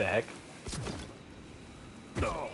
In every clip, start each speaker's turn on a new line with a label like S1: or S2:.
S1: the heck?
S2: No.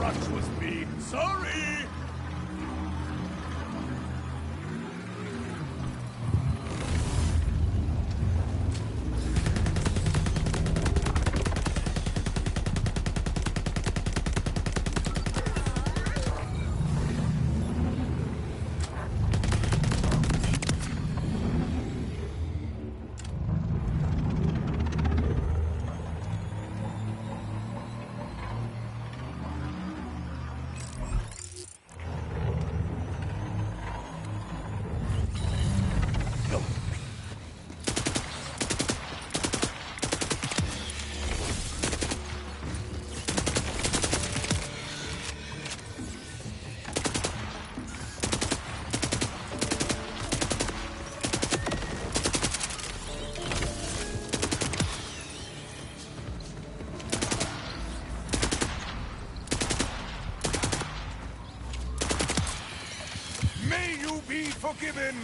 S2: That was me. Sorry! May you be forgiven!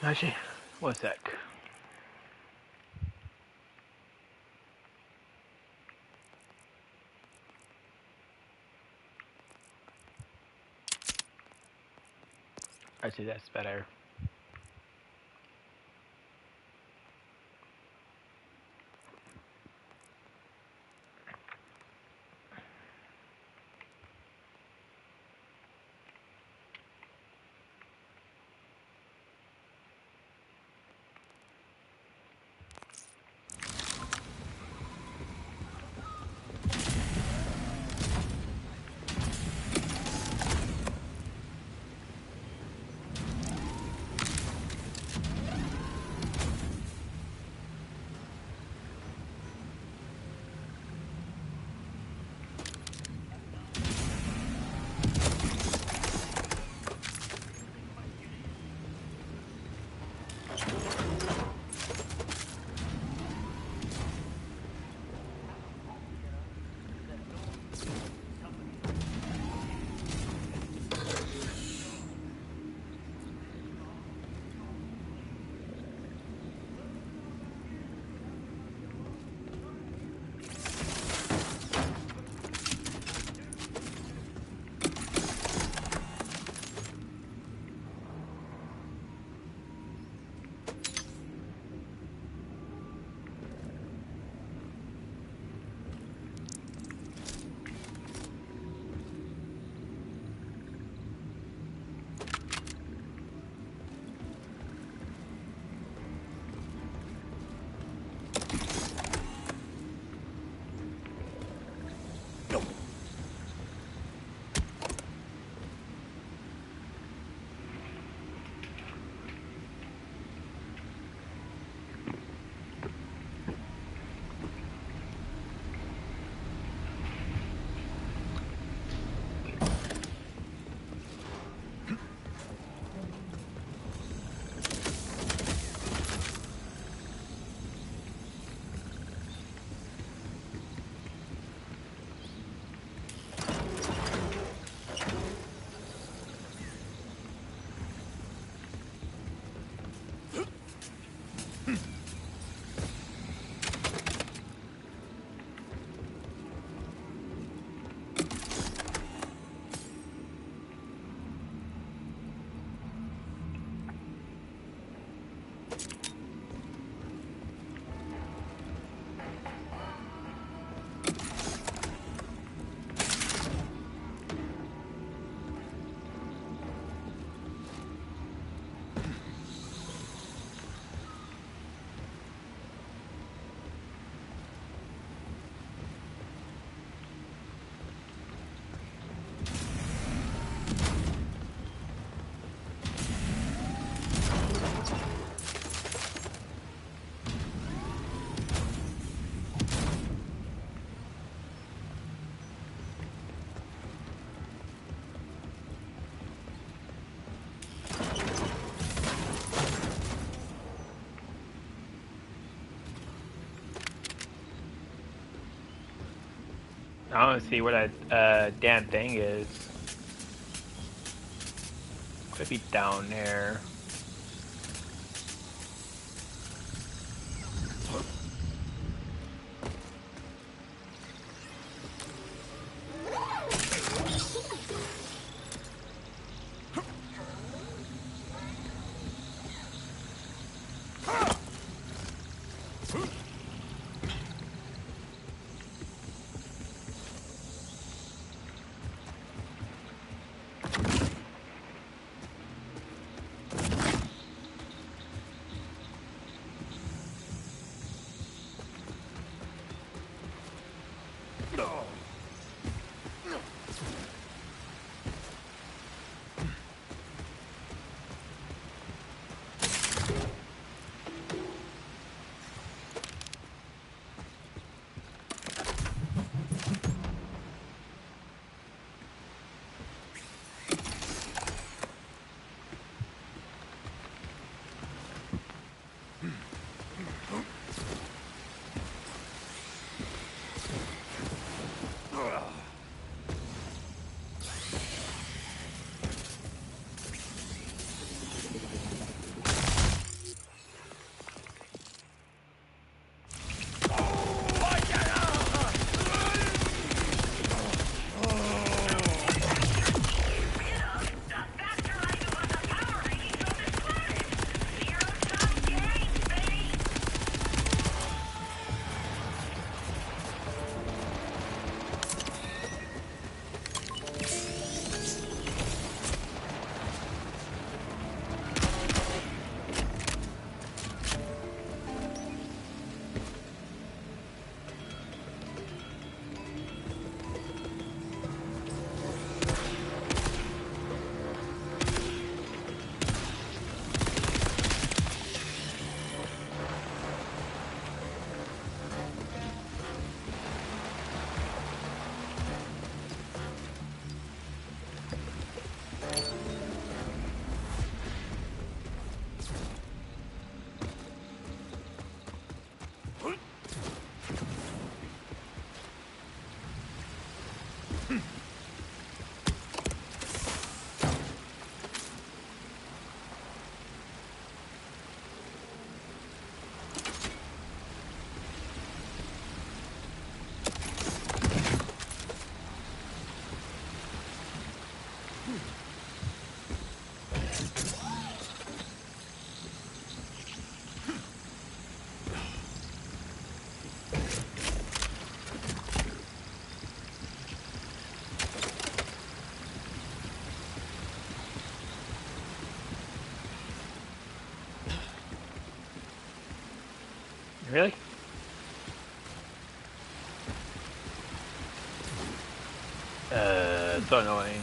S1: Actually, one sec. Actually, that's better. I want to see what that damn thing is. Could be down there. Really? So annoying.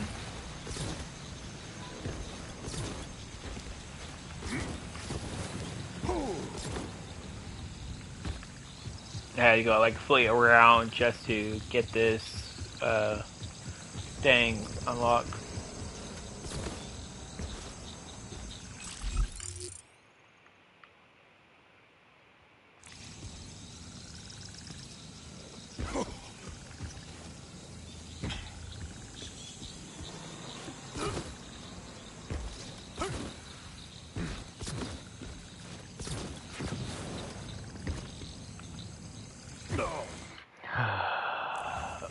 S1: Yeah, you gotta like flee around just to get this thing unlocked.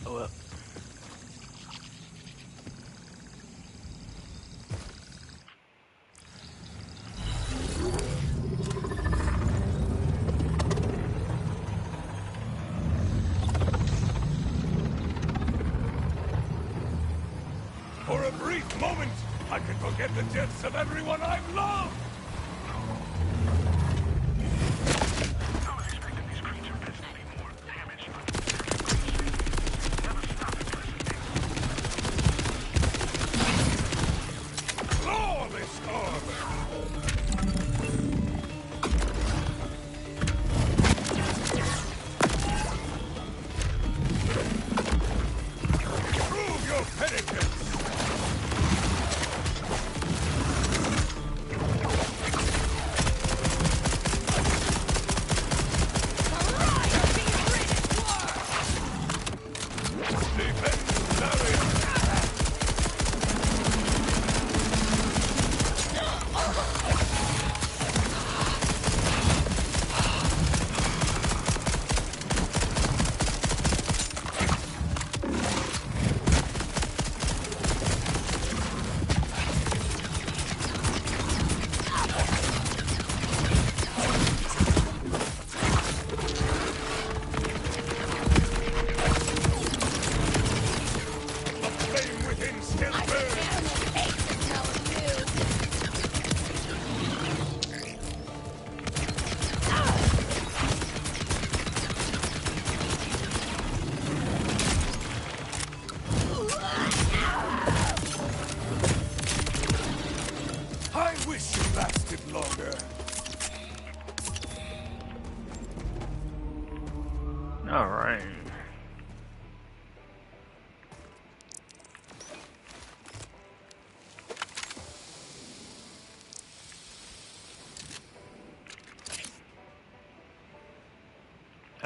S1: Well,
S2: For a brief moment, I can forget the deaths of everyone I've loved!
S3: I was expecting these creature pets to be more damaged, but never stop impressing me.
S2: Claw this orb! Prove your penitence!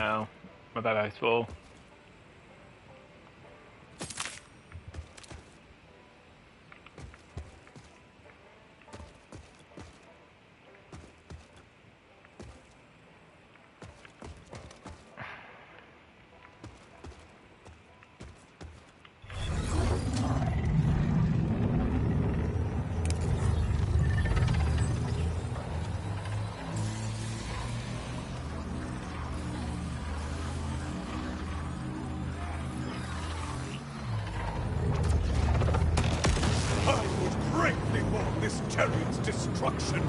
S1: No, my backpack's full.
S2: I would greatly mourn this chariot's destruction.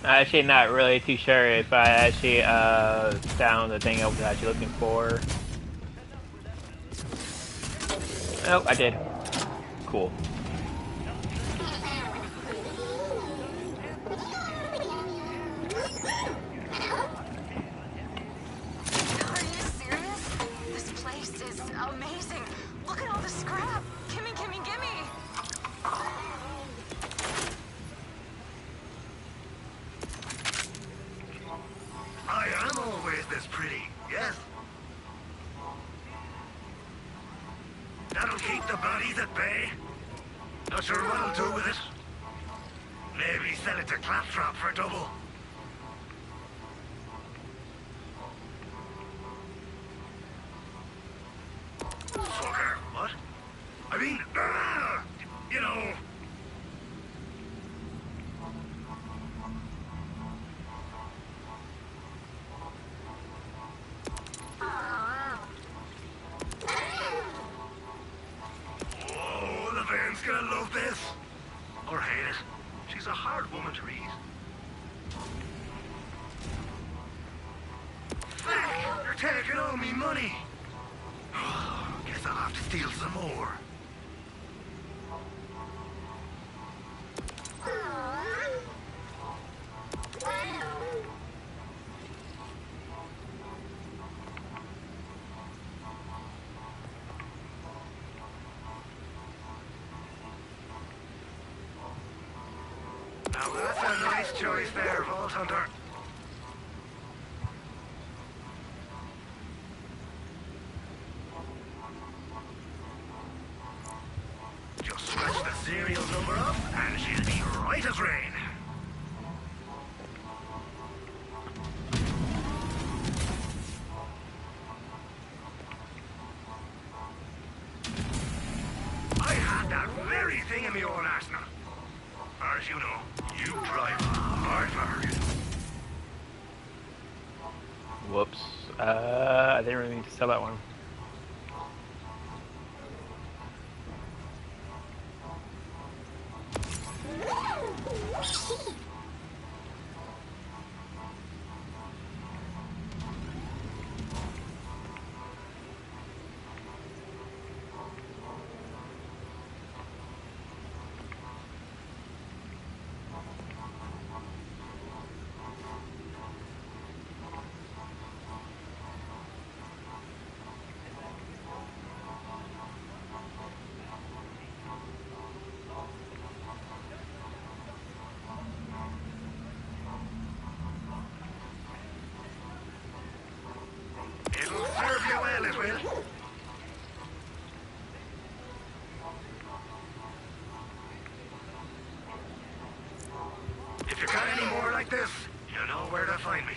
S1: I'm actually not really too sure if I actually found the thing I was actually looking for. Oh, I did. Cool.
S4: Are you serious? This place is amazing. Look at all the scrap. Gimme, gimme, gimme.
S3: I am always this pretty, yes? That'll keep the bodies at bay. Not sure what I'll do with it. Maybe sell it to Claptrap for double. Fucker, what? I mean, you know... Oh, the van's gonna love this. Or hate it. She's a hard woman to read. Fuck! You're taking all me money. Guess I'll have to steal some more. Now that's a nice choice there, Vault Hunter. Just scratch the serial number up, and she'll be right as rain. I had that very thing in my own arsenal. As you know, you drive a hard bargain.
S1: Whoops. I didn't really need to sell that one.
S3: It'll serve you well, it will. If you got any more like this, you know where to find me.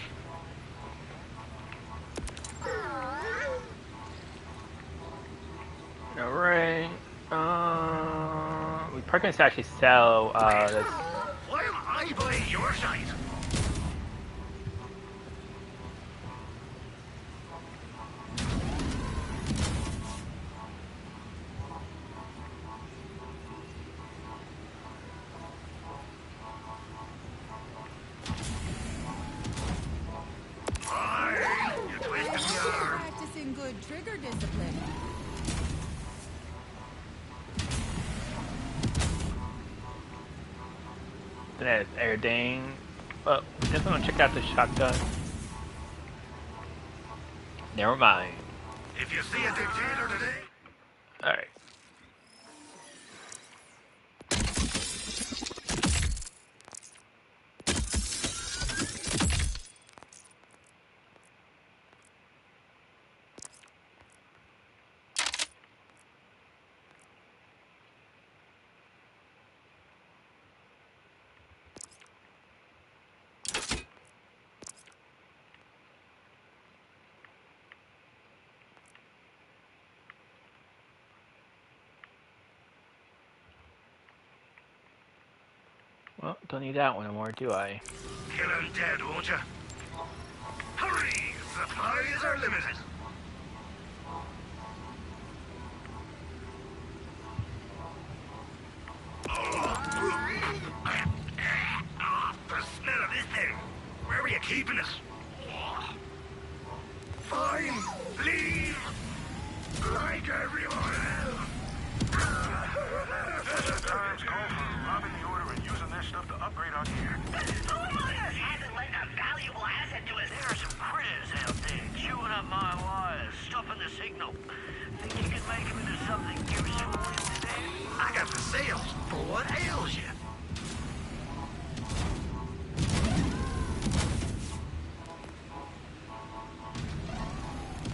S1: Alright. We probably can actually sell this.
S3: Why am I buying your shite? You twisted my arm.
S5: Practicing good trigger discipline.
S1: That's everything. Well, just want to check out the shotgun. Never mind.
S3: If you see a dictator today,
S1: Alright. Well, don't need that one anymore, do I?
S3: kill him dead, won't you? Hurry! Supplies are limited. The smell of this thing. Where are you keeping it? Fine. Leave. Like everyone else.
S6: Times call for robbing the order and using their stuff to upgrade our gear.
S7: Who among us hasn't lent a valuable asset to us?
S6: There are some critters out there chewing up my wires, stopping the signal. Think you can make them into something useful instead?
S3: I got the sales for what ails you.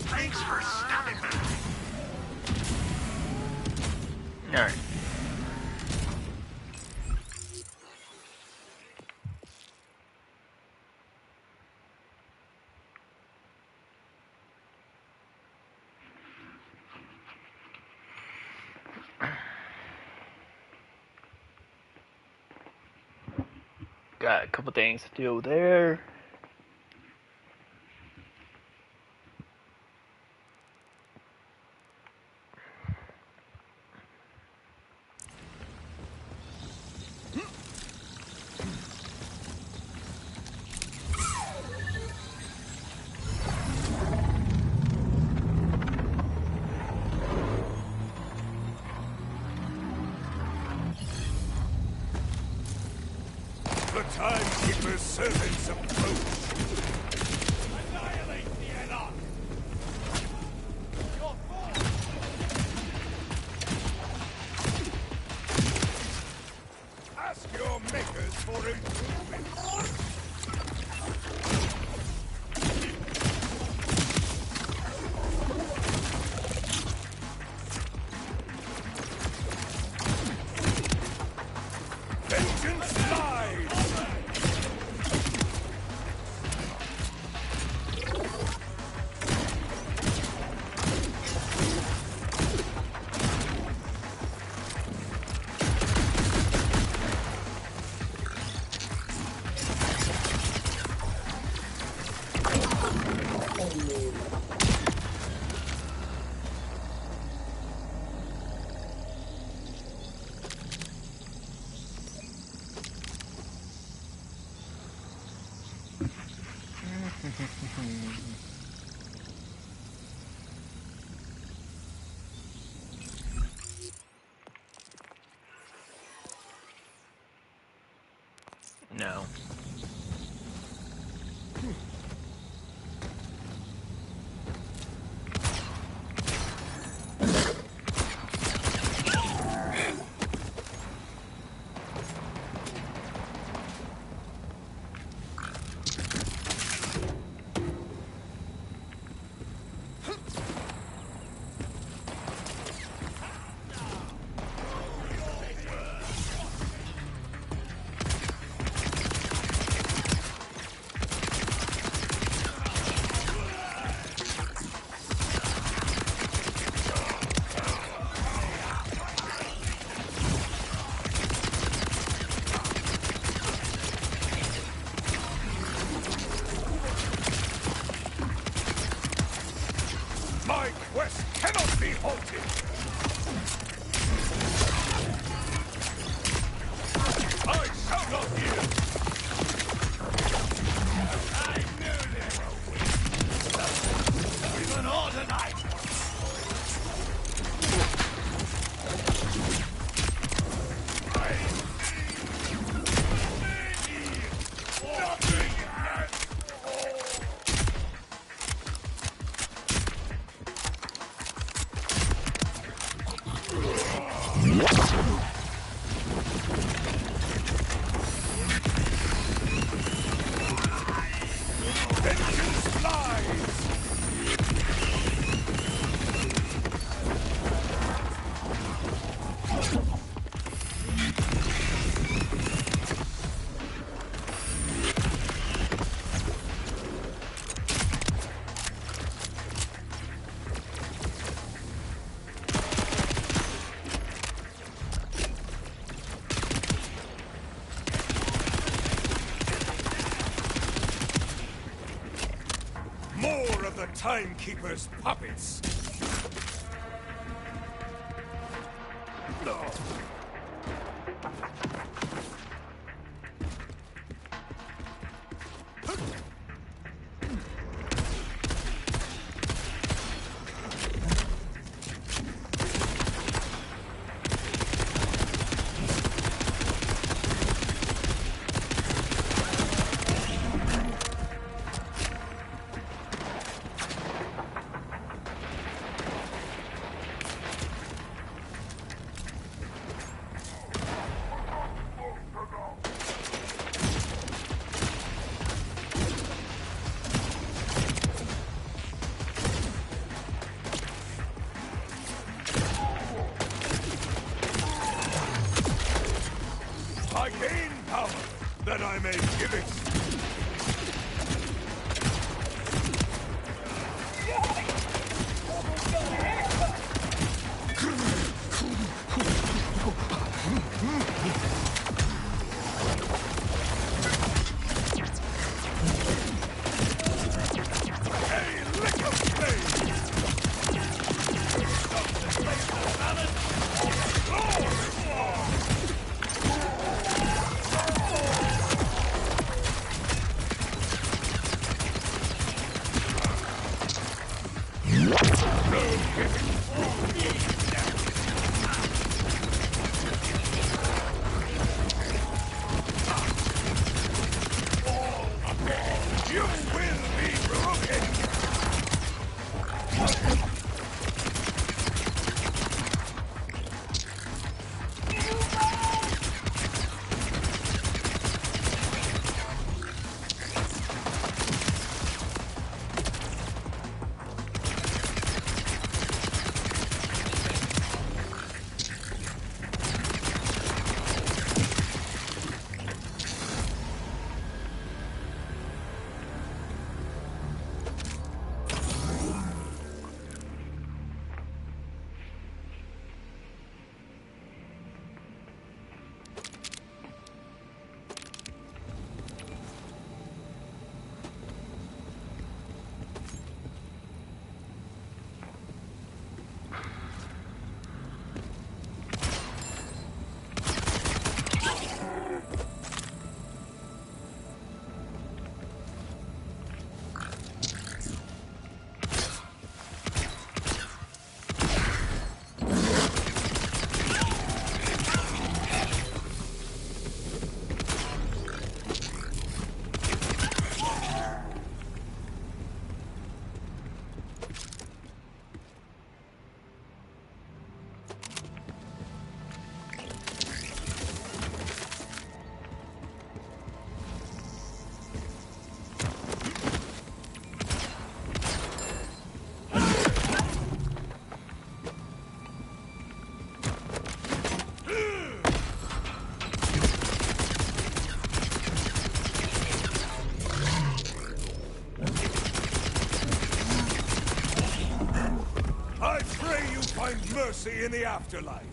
S3: Thanks for stopping by.
S1: Alright. Got a couple things to do there.
S2: The Timekeeper's servants approach. Annihilate the Anarch! Your fall! Ask your makers for improvements. Vengeance lies!
S1: No. My quest cannot be halted! I shall not yield! I knew they were weak! Even ordinary! Not
S2: timekeeper's puppets. I gain power that I may give it. Find mercy in the afterlife.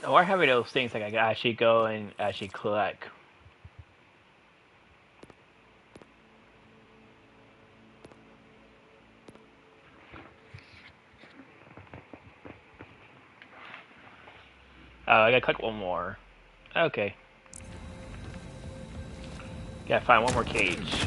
S1: Or having those things like I can actually go and actually collect. Oh, I gotta collect one more. Okay. Gotta find one more cage.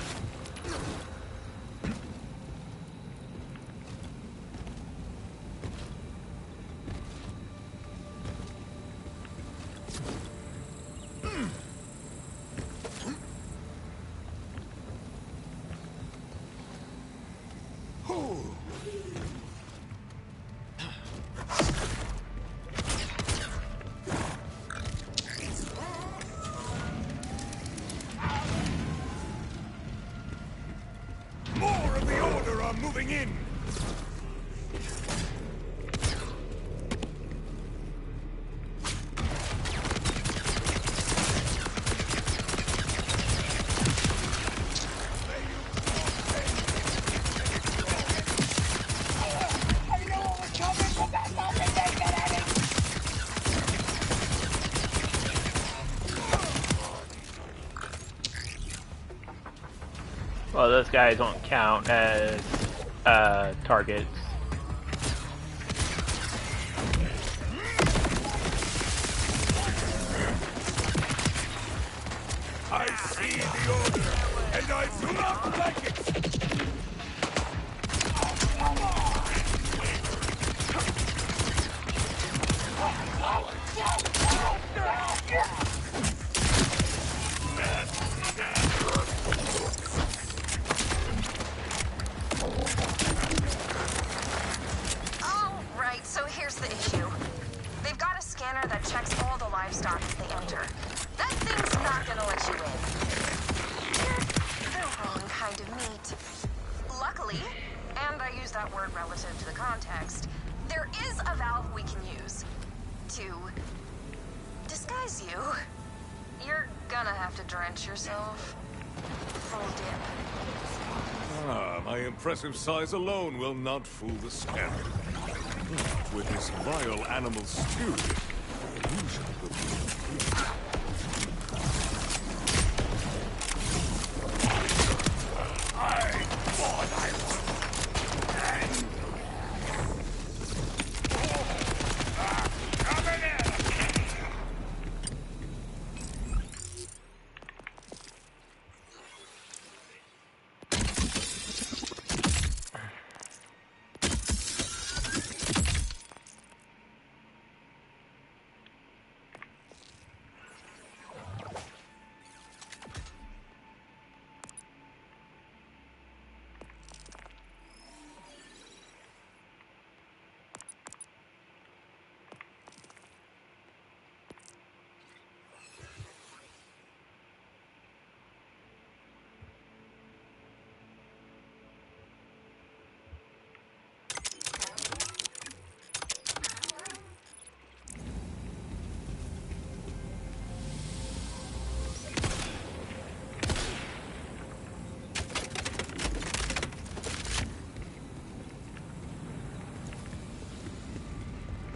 S1: Well, those guys don't count as targets.
S2: I see the order, and I do not like it!
S4: Alright, so here's the issue. They've got a scanner that checks all the livestock as they enter. That thing's not gonna let you in. They're the wrong kind of meat. Luckily, and I use that word relative to the context, there is a valve we can use to disguise you. You're gonna have to drench yourself. Full dip.
S2: Ah, my impressive size alone will not fool the scanner. With this vile animal stew, you shall go.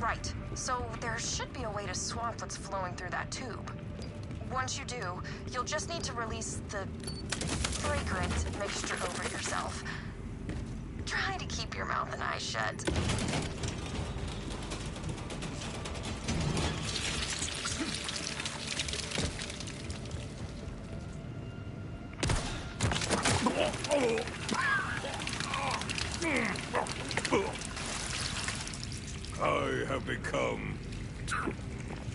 S4: Right, so there should be a way to swamp what's flowing through that tube. Once you do, you'll just need to release the fragrant mixture over yourself. Try to keep your mouth and eyes shut.
S2: I have become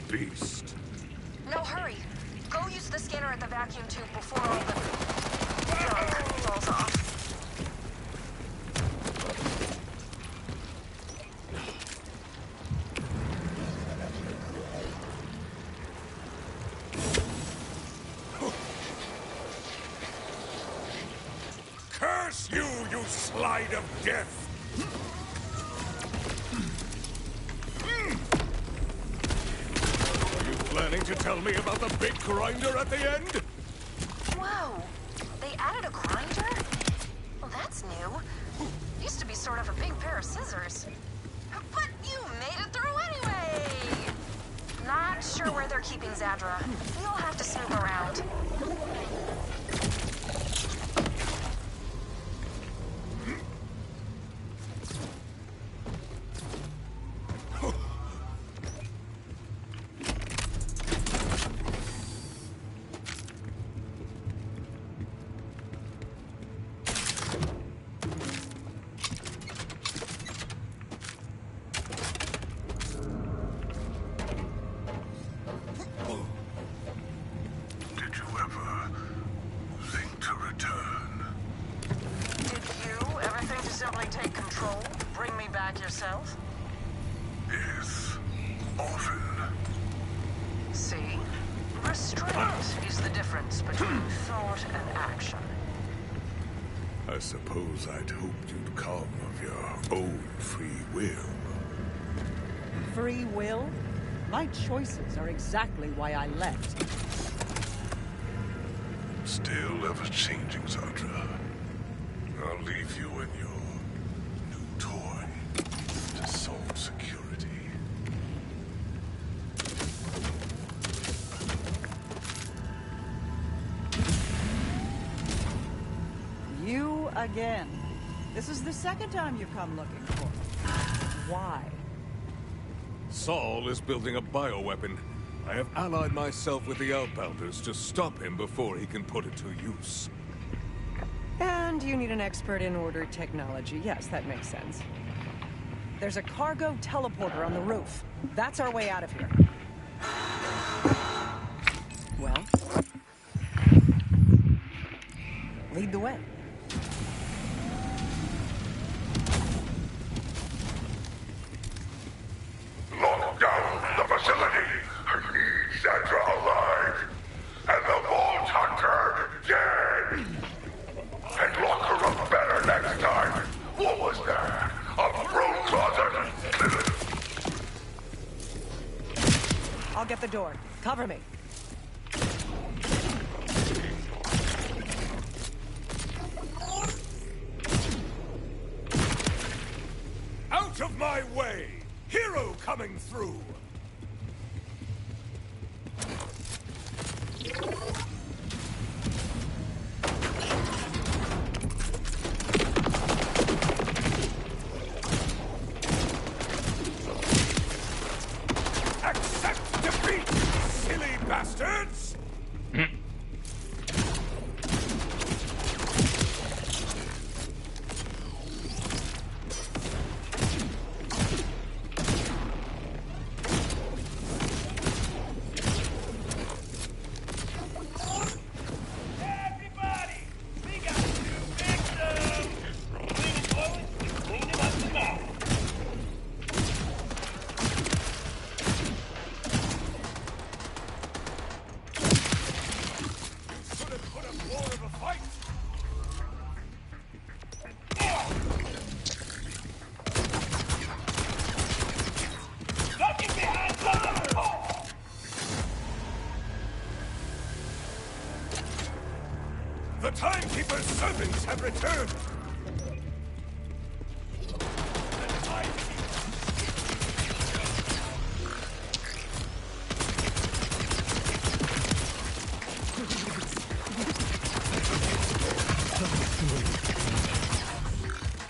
S2: beast.
S4: No, hurry. Go use the scanner at the vacuum tube before all the junk falls off.
S2: Curse you, you slide of death! Are you planning to tell me about the big grinder at the end?
S4: Whoa, they added a grinder? Well, that's new. Used to be sort of a big pair of scissors. But you made it through anyway! Not sure where they're keeping Zadra. You'll have to snoop around.
S3: Did you ever think to return?
S6: Did you ever think to simply take control? Bring me back yourself?
S3: Yes, often.
S6: See? Restraint is the difference between thought and action.
S2: I suppose I'd hoped you'd come of your own free will.
S5: Free will? My choices are exactly why I left.
S3: Still ever-changing, Zadra. I'll leave you and your new toy to salt security.
S5: Again. This is the second time you've come looking for me. Why?
S2: Saul is building a bioweapon. I have allied myself with the Outbounders to stop him before he can put it to use.
S5: And you need an expert in order technology. Yes, that makes sense. There's a cargo teleporter on the roof. That's our way out of here. Well, lead the way.
S3: Lock down the facility. I need Sandra alive. And the Vault Hunter dead. And lock her up better next time. What was that? A broom closet?
S5: I'll get the door. Cover me.
S2: Out of my way! Hero coming through! Accept defeat, silly bastards!
S6: Everybody! We got two victims! Cleaning clothes, cleaning up the mess.
S2: Could have put up more of a fight!
S6: Ducking behind cover!
S2: The Timekeeper's servants have returned!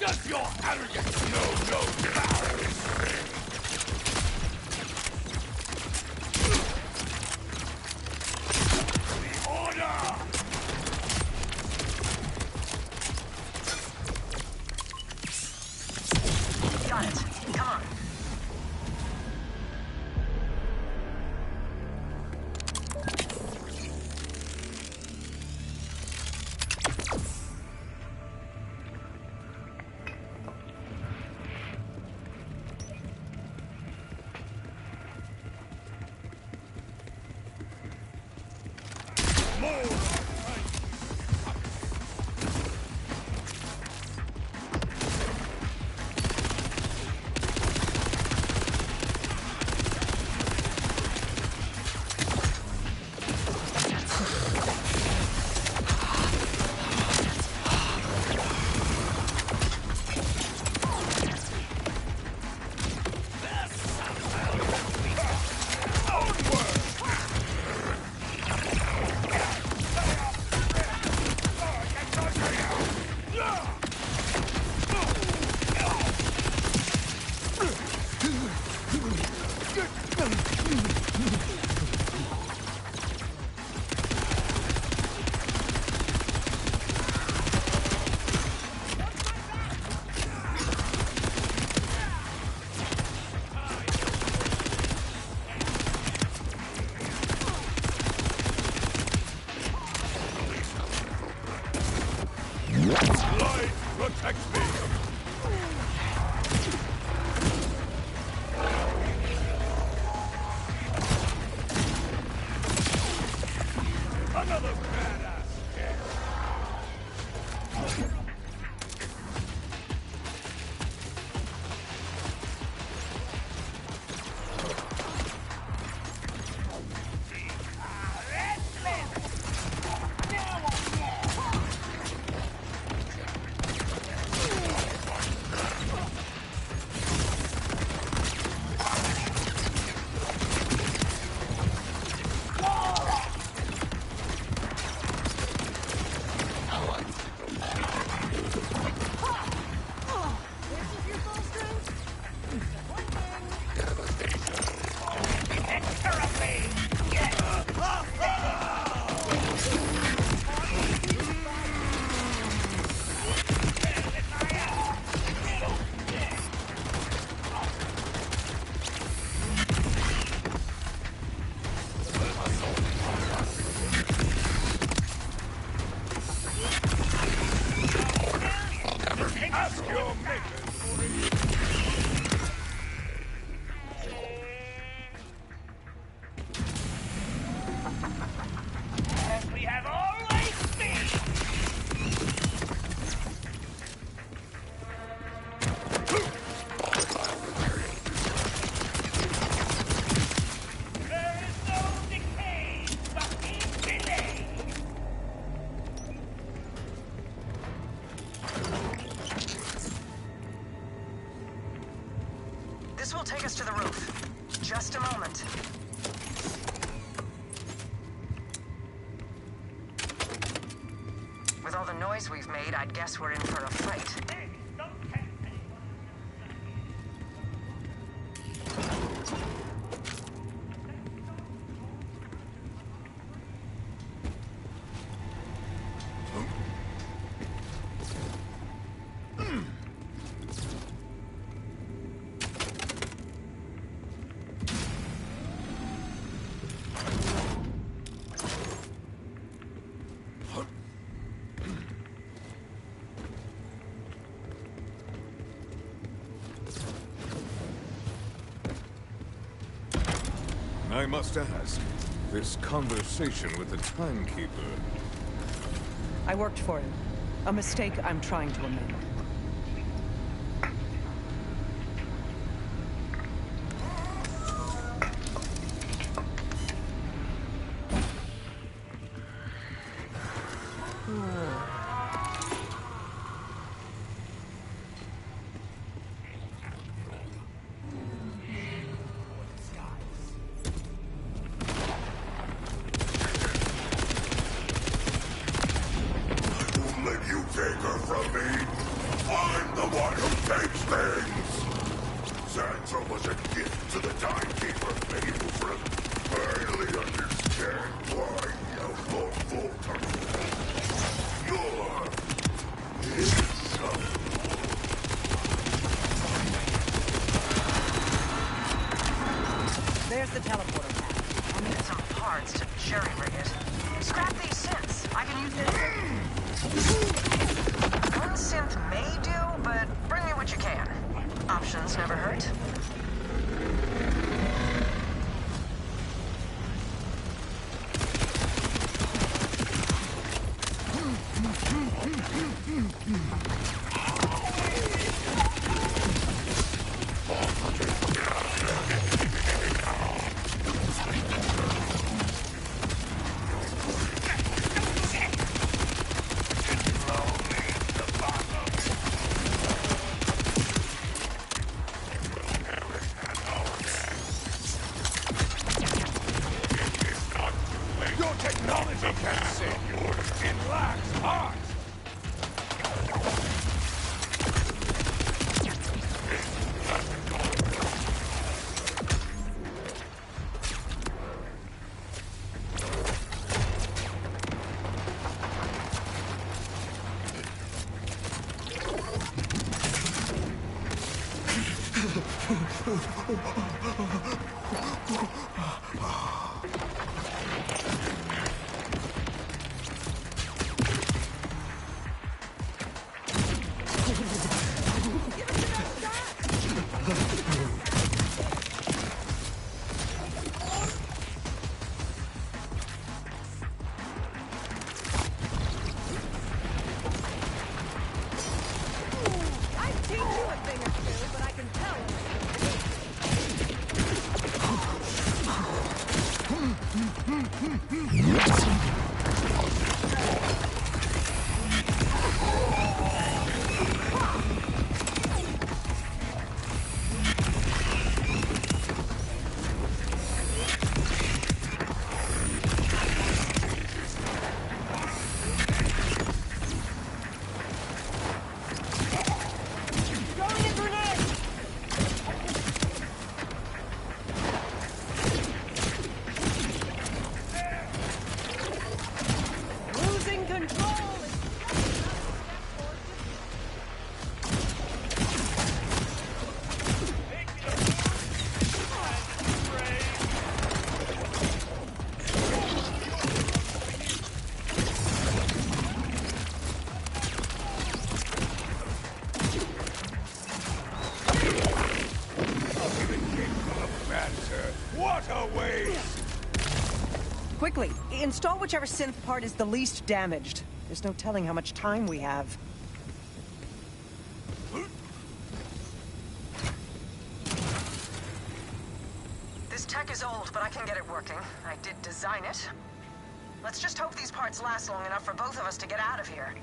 S2: Does your arrogance know no bounds? The Order!
S4: Got it. Come on. This will take us to the roof. Just a moment. With all the noise we've made, I'd guess we're in for a fight.
S2: I must ask, this conversation with the timekeeper...
S5: I worked for him. A mistake I'm trying to amend.
S3: Take her from me! I'm the one who takes things! Sandra was a gift to the timekeeper, able for us to finally understand why you Volta. You're
S5: There's the teleporter pad.
S4: I'll need some parts to jerry-rig it. Scrap these synths. I can use this. One synth may do, but bring me what you can. Options never hurt.
S5: Quickly, install whichever synth part is the least damaged. There's no telling how much time we have.
S4: This tech is old, but I can get it working. I did design it. Let's just hope these parts last long enough for both of us to get out of here.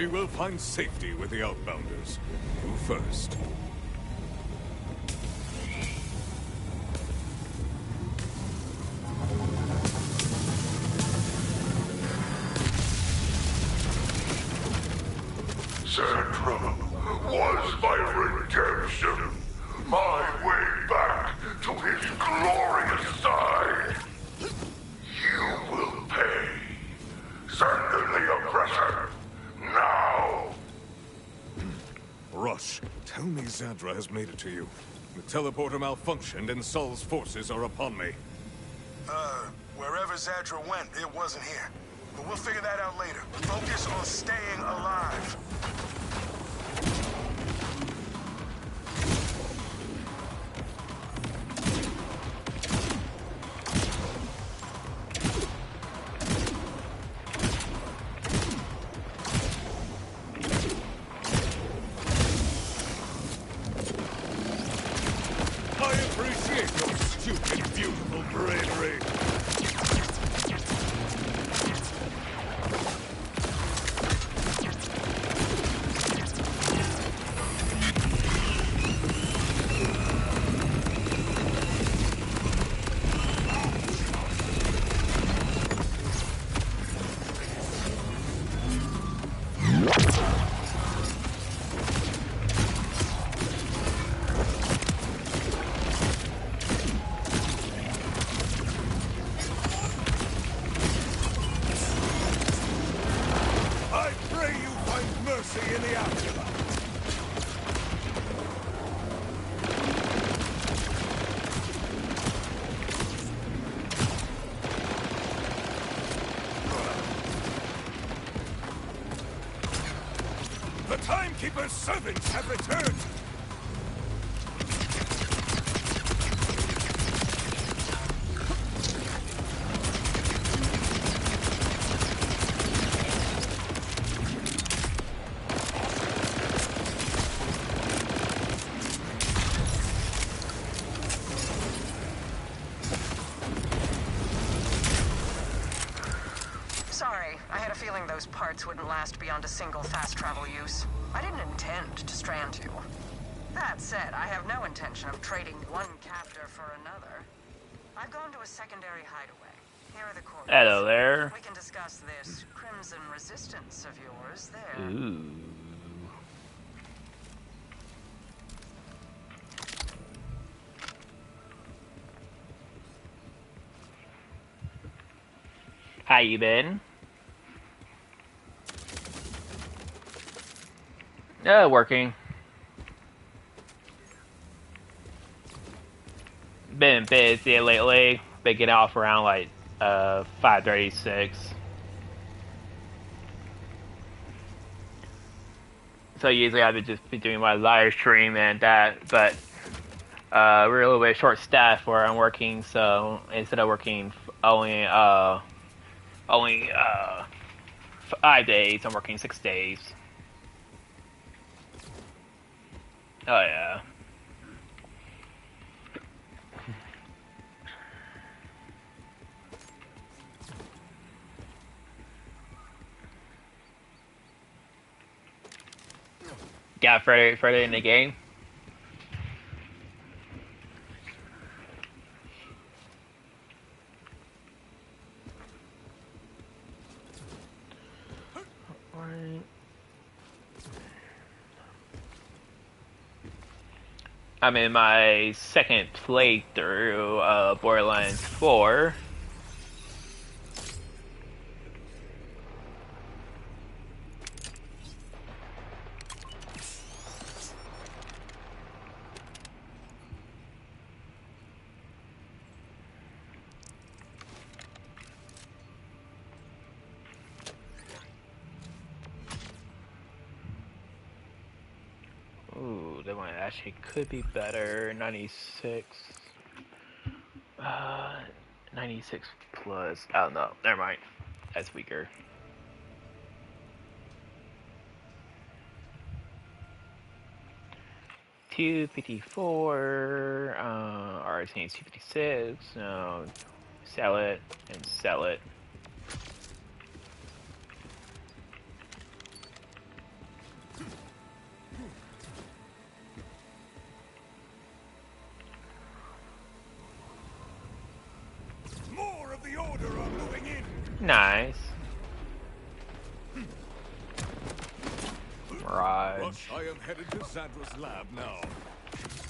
S2: We will find safety with the Outbounders. You first.
S3: Sandra was my redemption. My way back to his glorious side. You will pay. Surrender the oppressor. Now!
S2: Rush, tell me Zadra has made it to you. The teleporter malfunctioned and Saul's forces are upon me.
S8: Wherever Zadra went, it wasn't here. But we'll figure that out later. Focus on staying alive.
S2: I appreciate your stupid, beautiful bravery. I pray you find mercy in the afterlife. The Timekeeper's servants have returned!
S5: Sorry, I had a feeling those parts wouldn't last beyond a single fast travel use. I didn't intend to strand you. That said, I have no intention of trading one captor for another. I've gone to a secondary hideaway. Here are the coordinates.
S1: Hello there.
S5: We can discuss this Crimson Resistance of yours there.
S1: Ooh. How you been? Working. Been busy lately. Been getting off around like 5:36. So usually I would just be doing my live stream and that, but we're a little bit short staffed where I'm working, so instead of working only 5 days, I'm working 6 days. Oh yeah. Got further in the game. I'm in my second playthrough of Borderlands 4. Ooh, that one actually could be better. 96. 96 plus. Oh no, never mind. That's weaker. $254. RT 256. No, sell it and sell it.
S2: The Order are moving in.
S1: Nice. Mirage.
S2: Rush, I am headed to Zadra's lab now.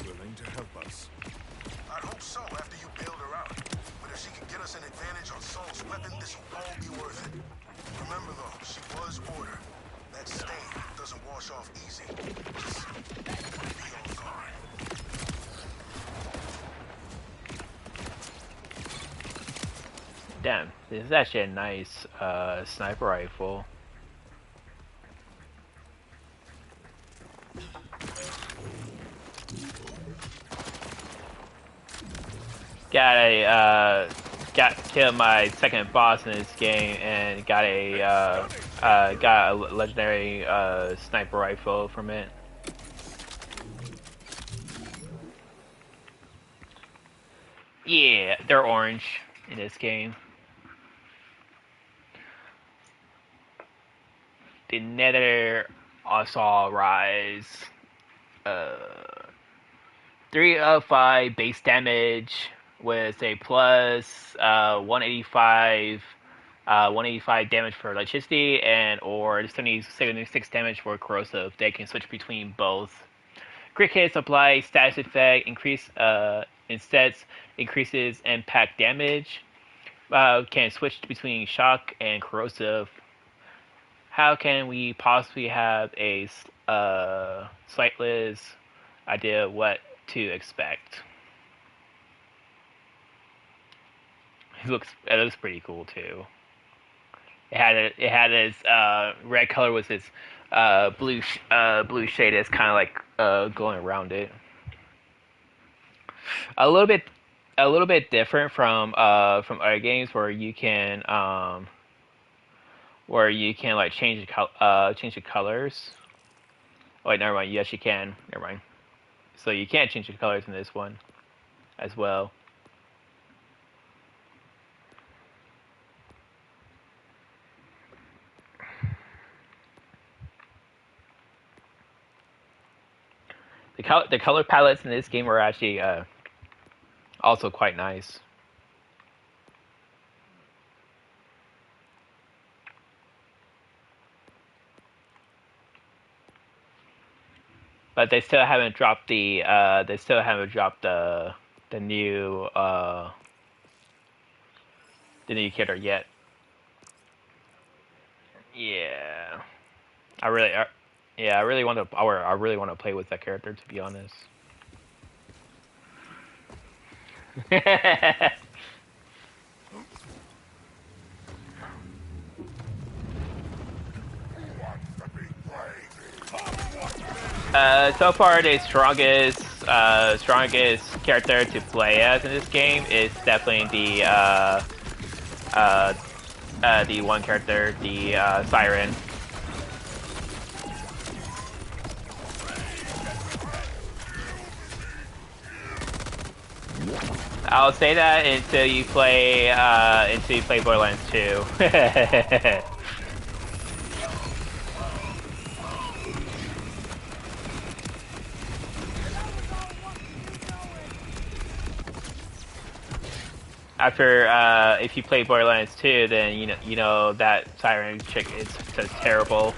S2: Willing to help us.
S8: I'd hope so after you bailed her out. But if she can get us an advantage on Saul's weapon, this will all be worth it. Remember though, she was Order. That stain doesn't wash off easy. Just be on guard.
S1: Damn, this is actually a nice sniper rifle. Killed my second boss in this game and got a legendary sniper rifle from it. Yeah, they're orange in this game. The Nether Assault Rise. 3 of 5 base damage with a plus 185 damage for electricity and or 76 damage for corrosive. They can switch between both. Crit hits apply status effect, increases impact damage. Can switch between shock and corrosive. How can we possibly have a slightless idea what to expect? It looks pretty cool too. It had its red color with its blue shade that's kind of like going around it. A little bit different from other games where you can like change the colors. Oh wait, never mind. Yes, you can. Never mind. So you can change the colors in this one as well. The color palettes in this game are actually also quite nice. But they still haven't dropped the new character yet. Yeah, I really want to play with that character, to be honest. So far, the strongest character to play as in this game is definitely the one character, the Siren. I'll say that until you play Borderlands 2. After if you play Borderlands 2, then you know that Siren chick is just terrible.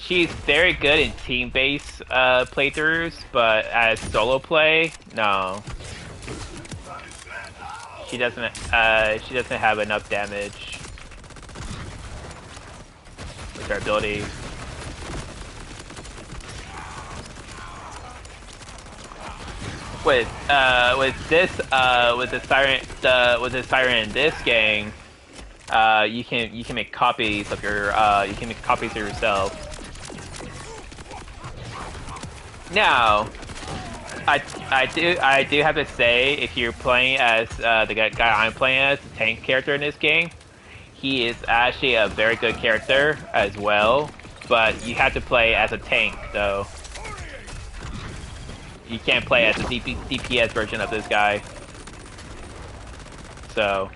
S1: She's very good in team-based playthroughs, but as solo play, no. She doesn't have enough damage with her ability. With the siren in this game, you can make copies of yourself. Now, I do have to say, if you're playing as the guy I'm playing as, the tank character in this game, he is actually a very good character as well. But you have to play as a tank, though. You can't play as the DPS version of this guy. So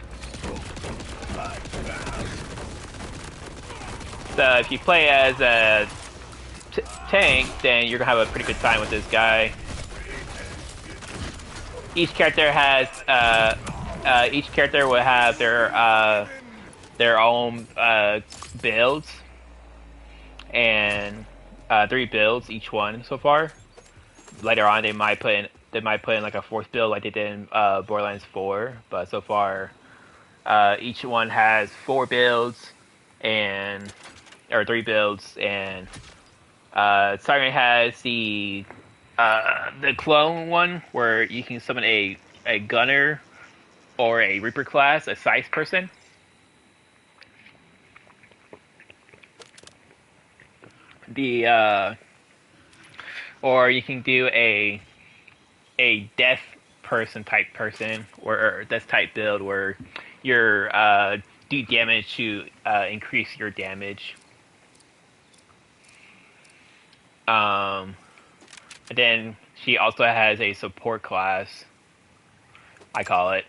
S1: if you play as tank, then you're gonna have a pretty good time with this guy. Each character has each character will have their own builds, and 3 builds each one so far. Later on, they might put in like a 4th build like they did in Borderlands 4, but so far each one has 4 builds and or 3 builds, and Siren has the clone one where you can summon a gunner or a Reaper class, a scythe person. The or you can do a death person or death type build where you're do damage to increase your damage. And then she also has a support class, I call it,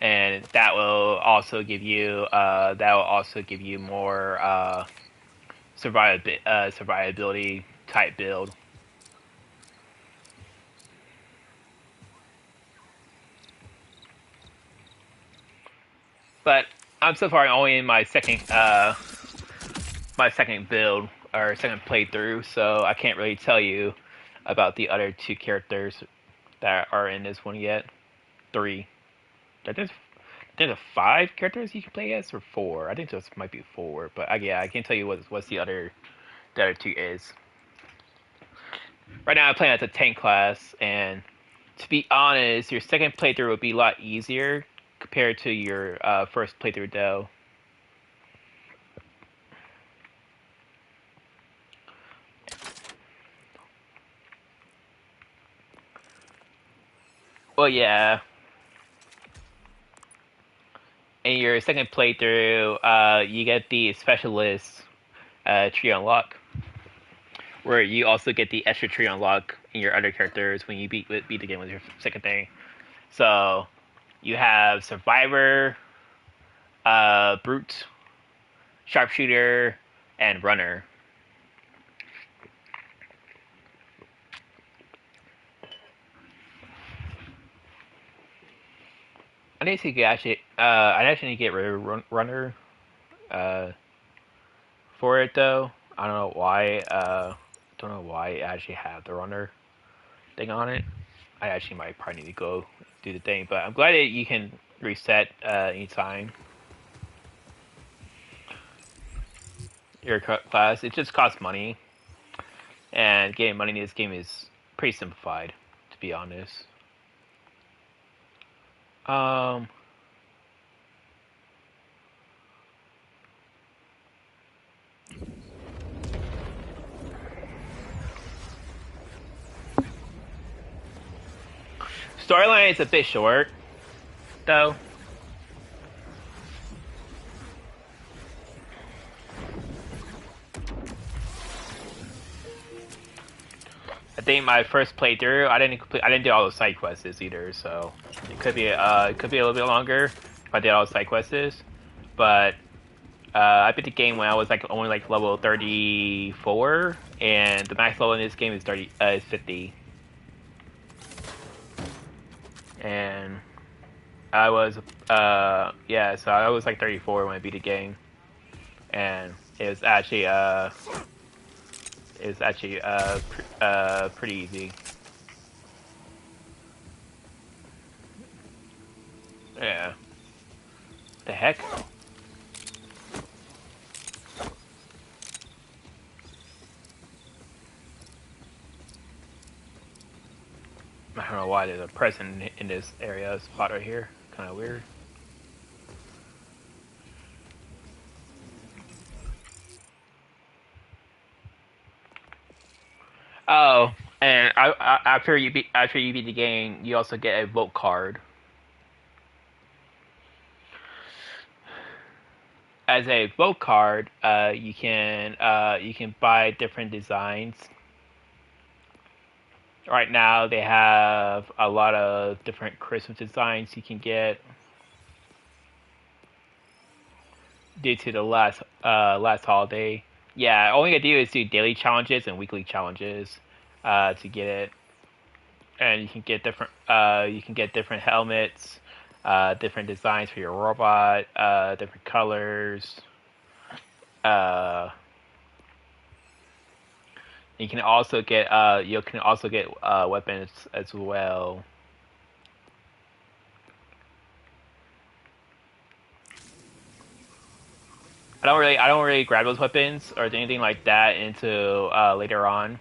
S1: and that will also give you more survivability type build. But I'm so far only in my second build or second playthrough, so I can't really tell you about the other 2 characters that are in this one yet. 3. There's 5 characters you can play as, or 4. I think this might be 4, but yeah, I can't tell you what's the other 2 is. Right now I'm playing as a tank class, and to be honest, your second playthrough would be a lot easier compared to your first playthrough though. Well, yeah. In your second playthrough, you get the specialist tree unlock, where you also get the extra tree unlock in your other characters when you beat the game with your second thing. So you have survivor, brute, sharpshooter, and runner. I need to get I actually need to get rid of runner for it though. I don't know why. Don't know why I actually have the runner thing on it. I actually might probably need to go do the thing, but I'm glad that you can reset anytime your class. It just costs money, and getting money in this game is pretty simplified, to be honest. Storyline is a bit short, though. I think my first playthrough, I didn't do all the side quests either, so it could be a little bit longer if I did all the side quests. But I beat the game when I was only level 34, and the max level in this game is 50. And I was yeah, so I was 34 when I beat the game, and it was actually pretty easy. Yeah. The heck? I don't know why there's a present in this area spot right here. Kind of weird. Oh, and after you beat the game, you also get a vote card. As a vote card, you can buy different designs. Right now, they have a lot of different Christmas designs you can get due to the last holiday. Yeah, all you gotta do is do daily challenges and weekly challenges to get it, and you can get different helmets, different designs for your robot, different colors. Uh, you can also get weapons as well. I don't really grab those weapons or anything like that until later on.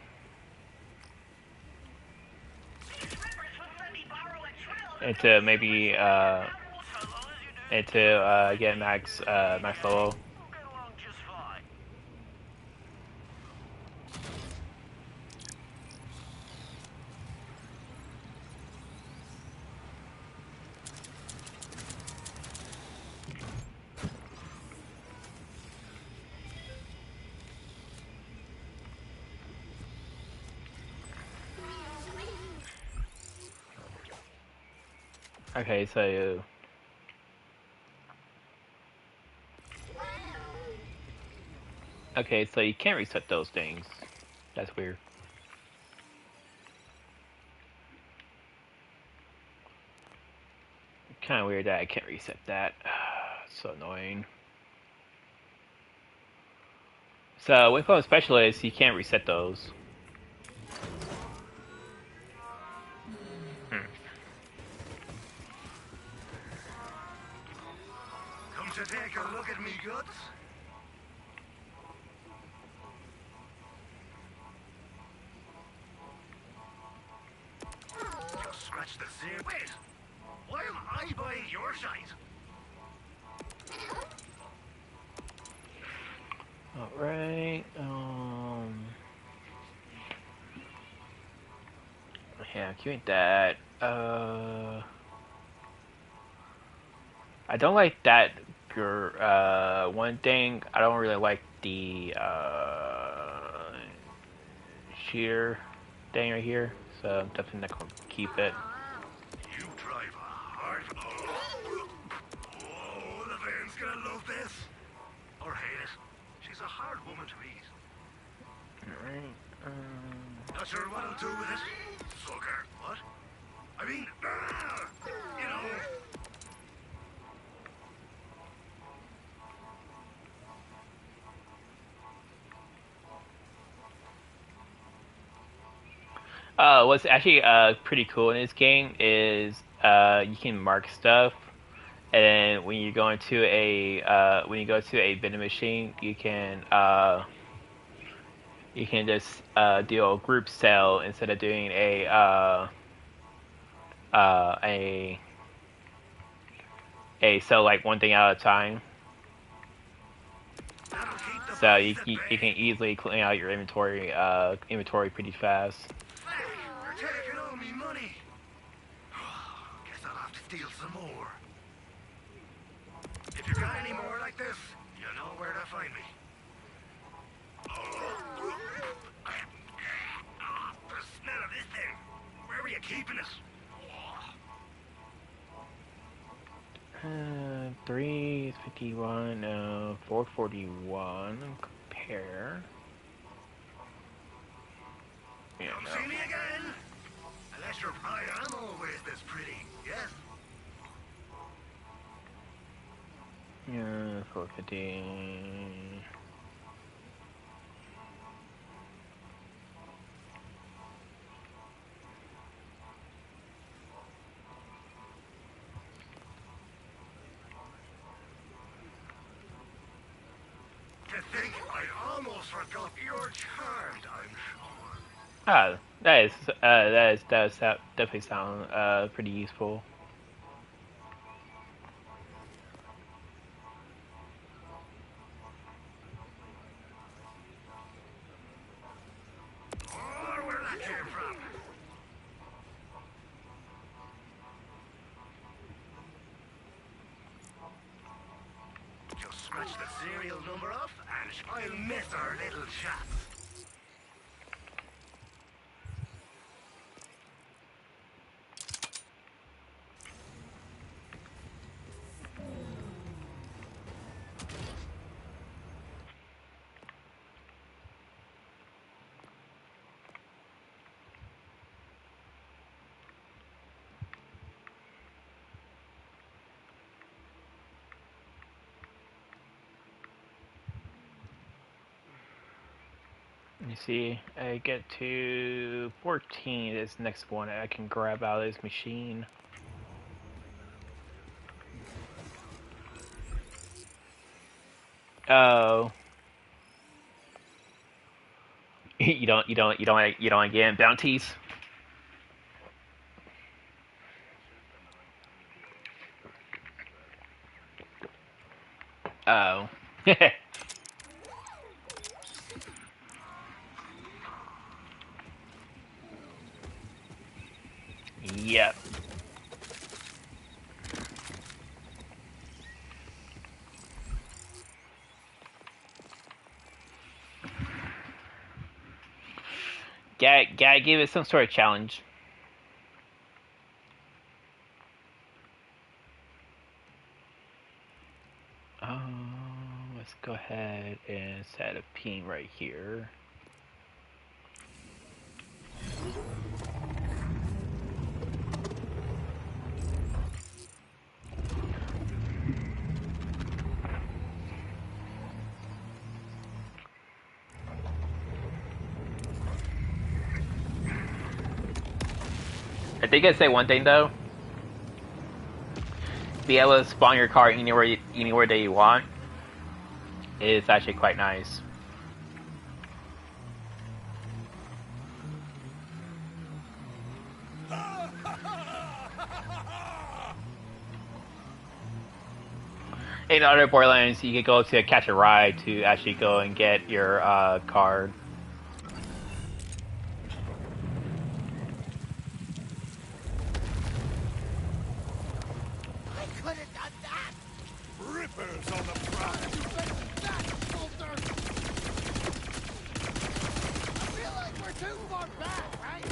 S1: Into maybe into get max level. Okay, so you can't reset those things. That's weird. Kind of weird that I can't reset that. So annoying. So with home specialists, you can't reset those. Hmm.
S7: Come to take a look at me goods? Just scratch the sear. Wait! Why am I buying your shite?
S1: Alright, yeah, keep that. I don't like that one thing. I don't really like the shear thing right here, so I'm definitely not gonna keep it.
S7: You drive a hard... Oh, Levain's gonna love this. Or hate it. She's a hard woman to read.
S1: Alright,
S7: Not sure what I'll do with it. Sucker. What? I mean, you know...
S1: what's actually pretty cool in this game is you can mark stuff, and then when you go into a vending machine, you can just do a group sell instead of doing uh, a a sell like one thing at a time.
S7: That'll keep the
S1: So
S7: boys at
S1: you can
S7: bay.
S1: easily clean out your inventory pretty fast.
S7: Fleck, they're taking all me money. Guess I'll have to steal some more. If you got any more like this, you know where to find me. The smell of this thing. Where were you keeping it?
S1: 351, 441. Compare. Yeah,
S7: Come
S1: no.
S7: see me again? Unless you're right, I'm always this pretty, yes?
S1: Yeah, 450.
S7: To think I almost forgot you're charmed, I'm sure.
S1: Ah, that definitely sound pretty useful.
S7: Or where that came from. Just scratch the serial number off, and I'll miss our little chat.
S1: Let me see. I get to 14. This next one I can grab out of this machine. Oh. you don't get bounties. Oh. Yep. Gotta give it some sort of challenge. Let's go ahead and set a ping right here. I think I say one thing though. Be able to spawn your car anywhere that you want is actually quite nice. In other Borderlands, you could go to catch a ride to actually go and get your card.
S7: I could have done that! Rippers on the prize! You better back, soldier! I feel like we're too far back, right?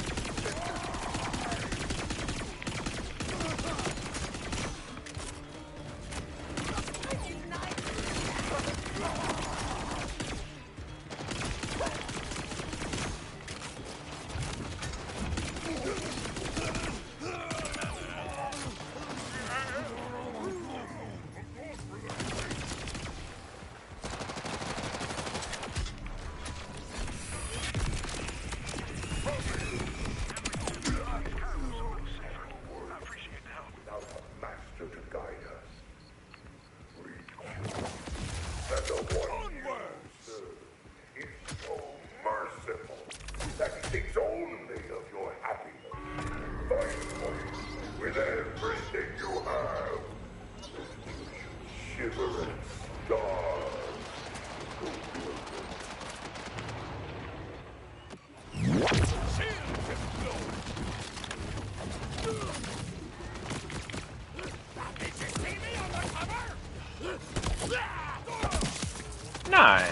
S1: Nice.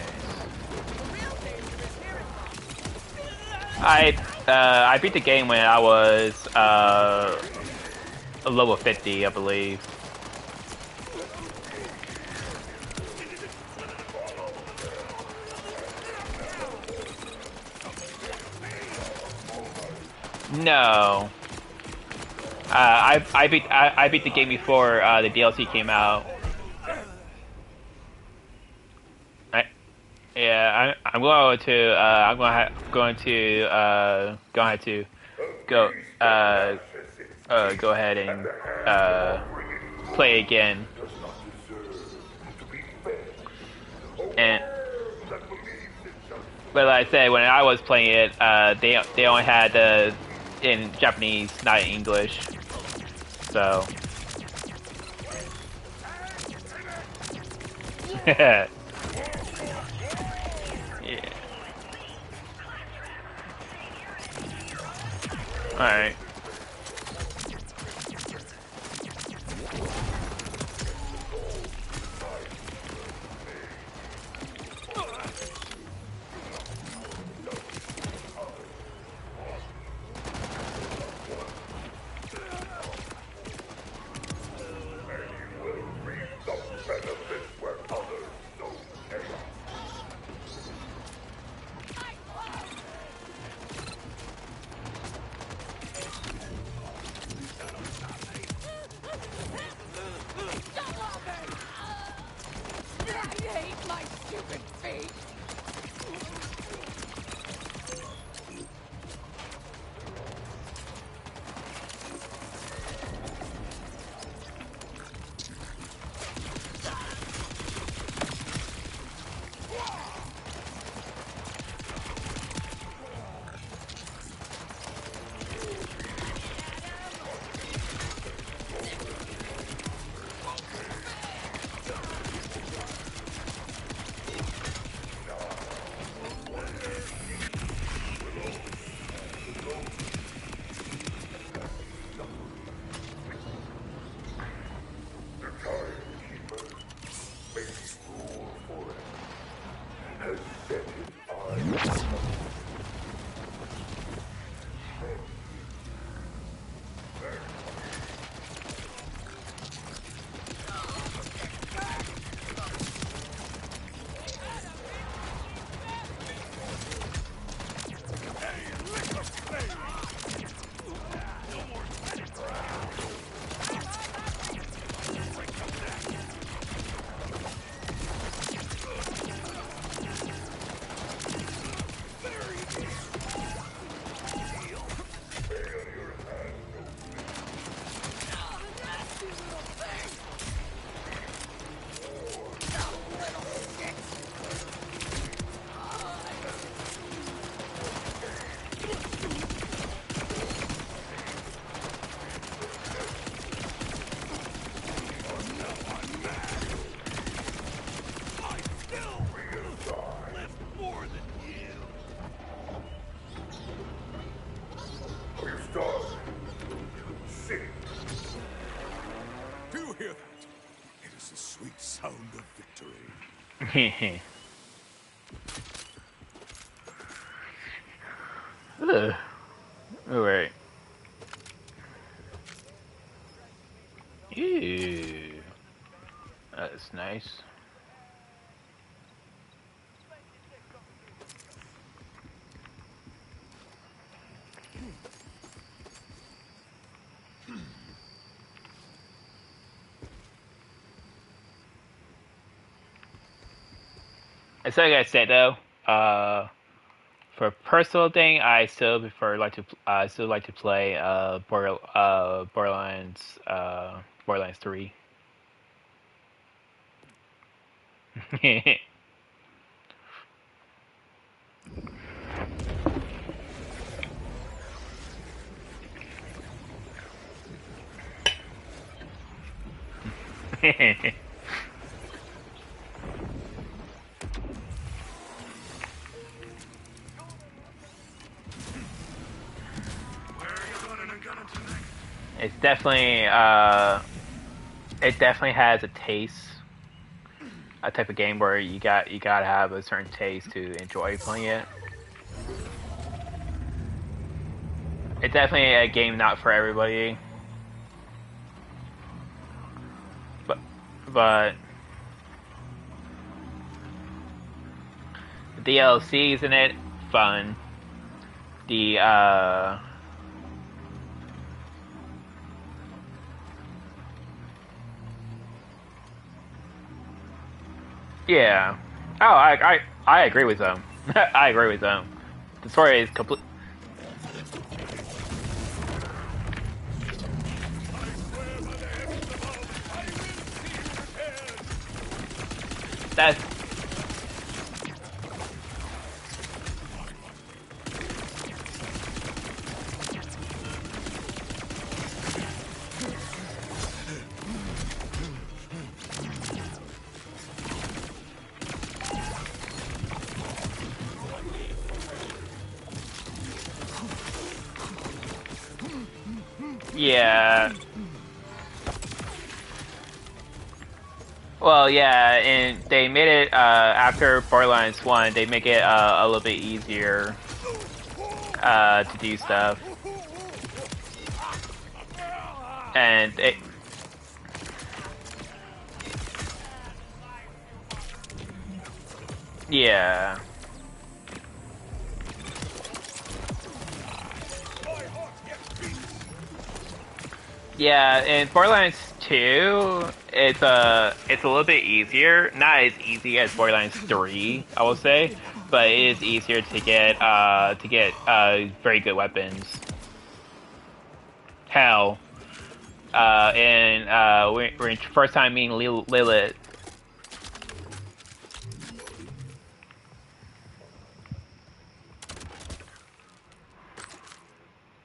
S1: I beat the game when I was a level 50, I believe. No. I beat the game before the DLC came out. I'm going to go ahead and play again. And but like I said, when I was playing it, they only had in Japanese, not in English. So. Yeah. Alright. Ugh. Alright. Ew. That's nice. It's like I said though, for a personal thing, I still prefer like to still like to play Borderlands 3. It's definitely it definitely has a taste, a type of game where you gotta have a certain taste to enjoy playing it. It's definitely a game not for everybody, but but the DLCs in it fun. The yeah. Oh, I agree with them. I agree with them. The story is complete. That's yeah. Well, yeah, and they made it after Borderlands 1. They make it a little bit easier to do stuff, and yeah. Yeah, in Borderlands 2, it's a little bit easier. Not as easy as Borderlands 3, I will say, but it is easier to get very good weapons. Hell, and we're first time meeting Lilith.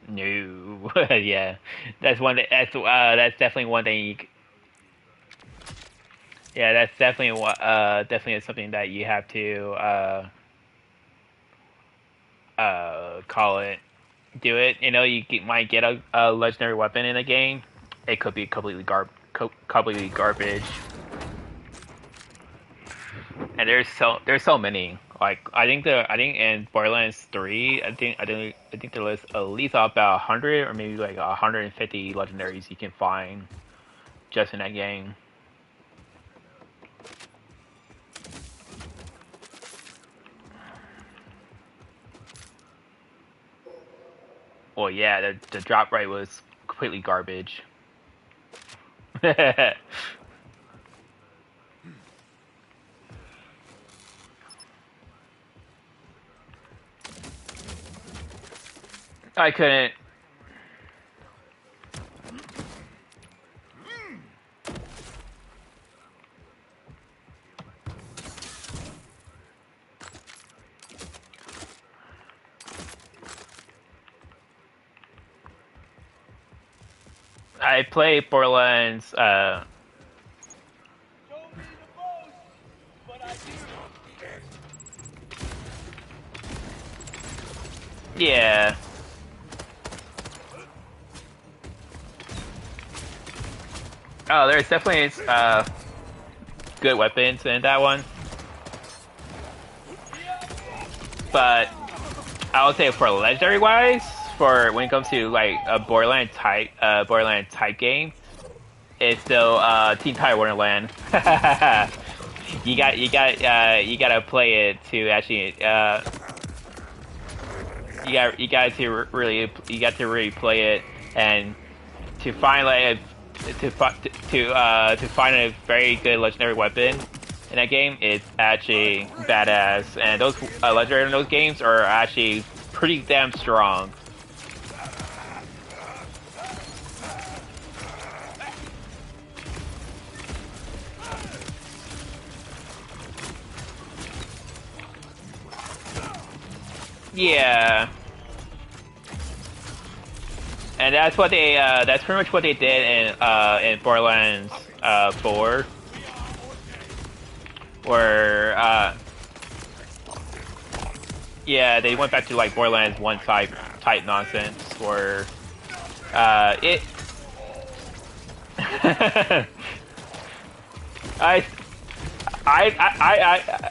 S1: No, yeah, that's definitely one thing. Yeah, that's definitely definitely something that you have to call it. Do it. You know, might get a legendary weapon in a game. It could be completely garbage. And there's so many. Like I think in Borderlands 3, I think there is at least about 100 or maybe like 150 legendaries you can find just in that game. Well, yeah, the drop rate was completely garbage. I couldn't. I play Borderlands. Yeah. Oh, there's definitely good weapons in that one. but I would say for legendary wise, for when it comes to like a Borderlands type game, it's still Teen Tire Wonderland. You gotta play it to actually you got to really play it, and to find like to find a very good legendary weapon in that game is actually badass, and those legendary in those games are actually pretty damn strong. Yeah. And that's what they that's pretty much what they did in Borderlands 4, where yeah, they went back to like Borderlands 1 type nonsense where it I I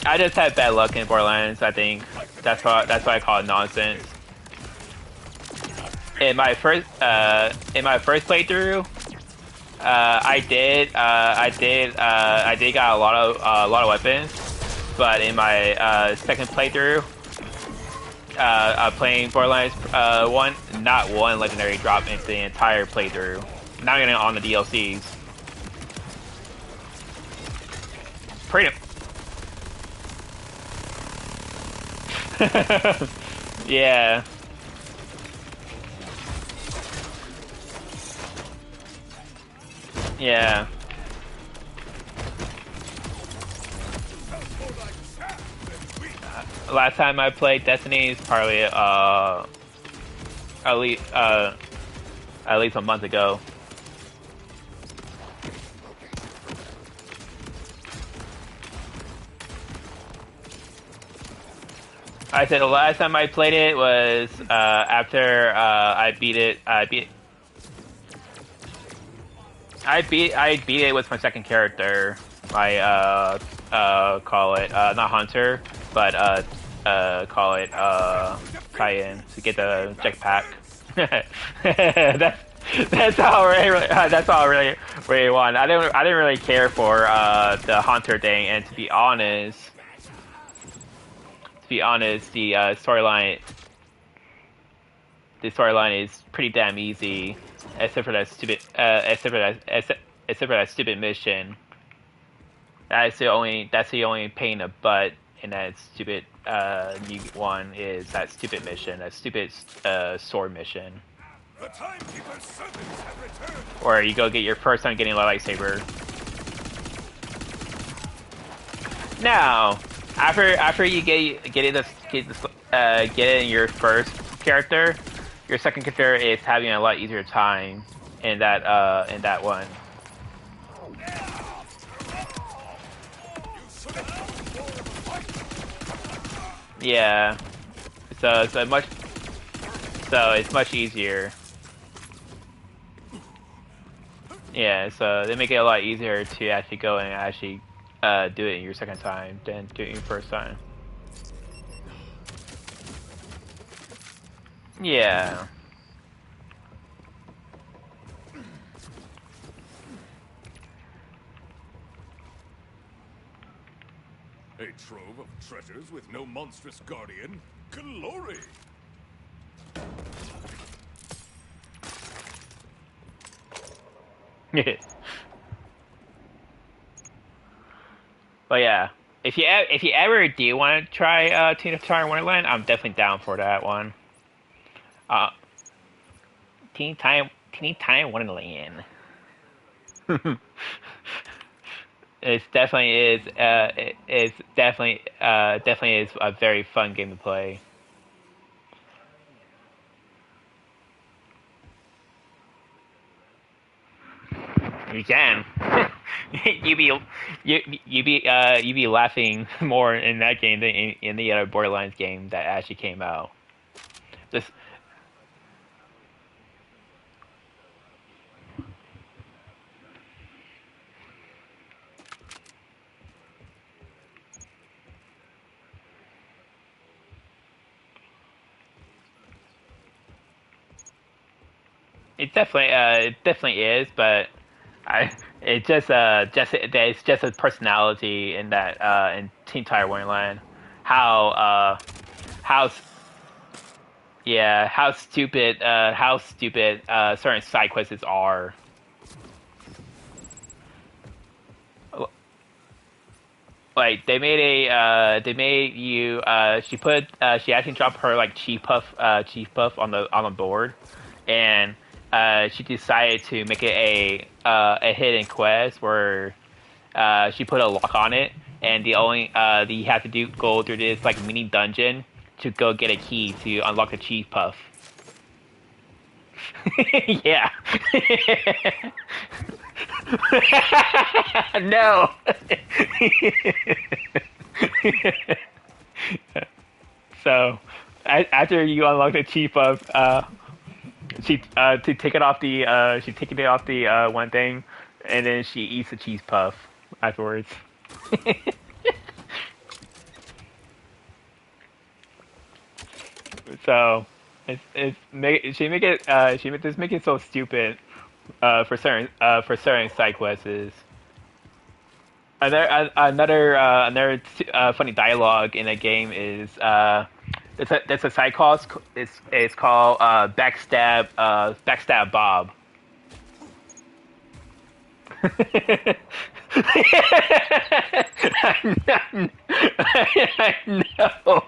S1: I just had bad luck in Borderlands. I think that's why I call it nonsense. In my first playthrough, I did got a lot of weapons, but in my second playthrough, playing Borderlands 1, not one legendary drop into the entire playthrough. Not even on the DLCs. Pretty. Yeah. Yeah. Last time I played Destiny is probably at least a month ago. I said the last time I played it was after I beat it. I beat it with my second character. I call it not Hunter, but call it Cayenne to get the jetpack. That's all I really want. I didn't really care for the Hunter thing, and to be honest, the storyline is pretty damn easy, except for that stupid mission. That's the only pain in the butt in that stupid new one is that stupid mission, that stupid sword mission.
S2: The Timekeeper's servants have returned.
S1: Or you go get your first time getting a lightsaber. Now, after you get it in your first character, your second character is having a lot easier time in that one. Yeah, so it's much easier. Yeah, so they make it a lot easier to actually go and actually do it in your second time than do it your first time. Yeah.
S2: A trove of treasures with no monstrous guardian. Glory!
S1: But yeah, if you ever do want to try Teen Tire Wonderland, I'm definitely down for that one. Teen Tire Wonderland. It's definitely is a very fun game to play. You can. you be laughing more in that game than in the other Borderlands game that actually came out. Just it definitely is, but I it's just a personality in that in Teen Tire Wonderland, how how s- yeah how stupid certain side quests are. Like they made you she actually dropped her like chief puff on the board, and she decided to make it a hidden quest where she put a lock on it, and you have to do go through this like mini dungeon to go get a key to unlock the chief puff. Yeah. No. So after you unlock the chief puff, she to take it off the she taking it off the one thing, and then she eats the cheese puff afterwards. So she just make it so stupid for certain side quests. Another funny dialogue in a game is there's a side quest. It's called backstab Bob. I know.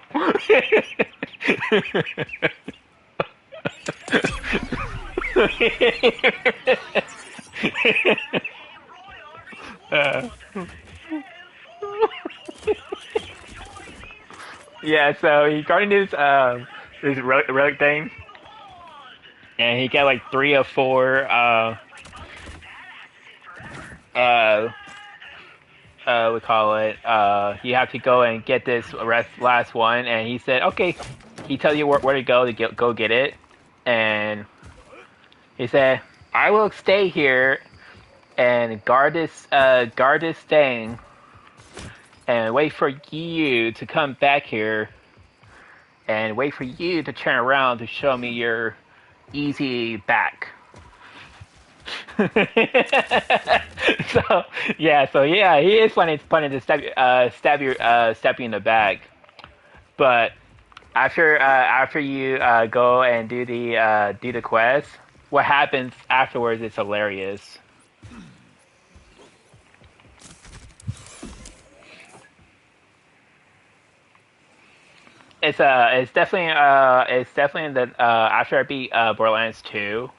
S1: uh, yeah, so he got in this relic thing, and he got like 3 or 4 uh we call it you have to go and get this last one, and he said okay. He tells you where to go go get it, and he said I will stay here and guard this thing and wait for you to come back here and wait for you to turn around to show me your easy back. So yeah, he is funny to stab you in the back. But after you go and do the quest, what happens afterwards is hilarious. It's definitely the after I beat Borderlands 2,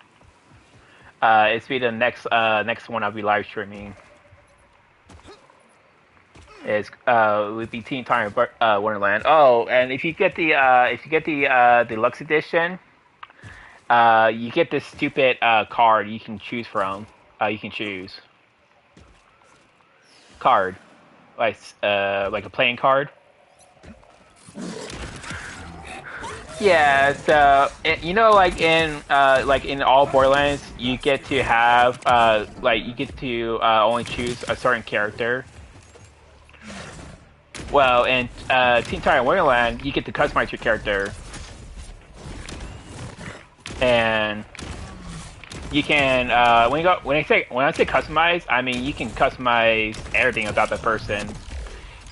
S1: it's be the next one I'll be live streaming. Is would be Teen Tire Wonderland. Oh, and if you get the deluxe edition, you get this stupid card you can choose from. You can choose card like a playing card. Yeah, so you know, like in all Borderlands, you get to have you get to only choose a certain character. Well, in Teen Tire Wonderland, you get to customize your character, and you can when I say customize, I mean you can customize everything about the person.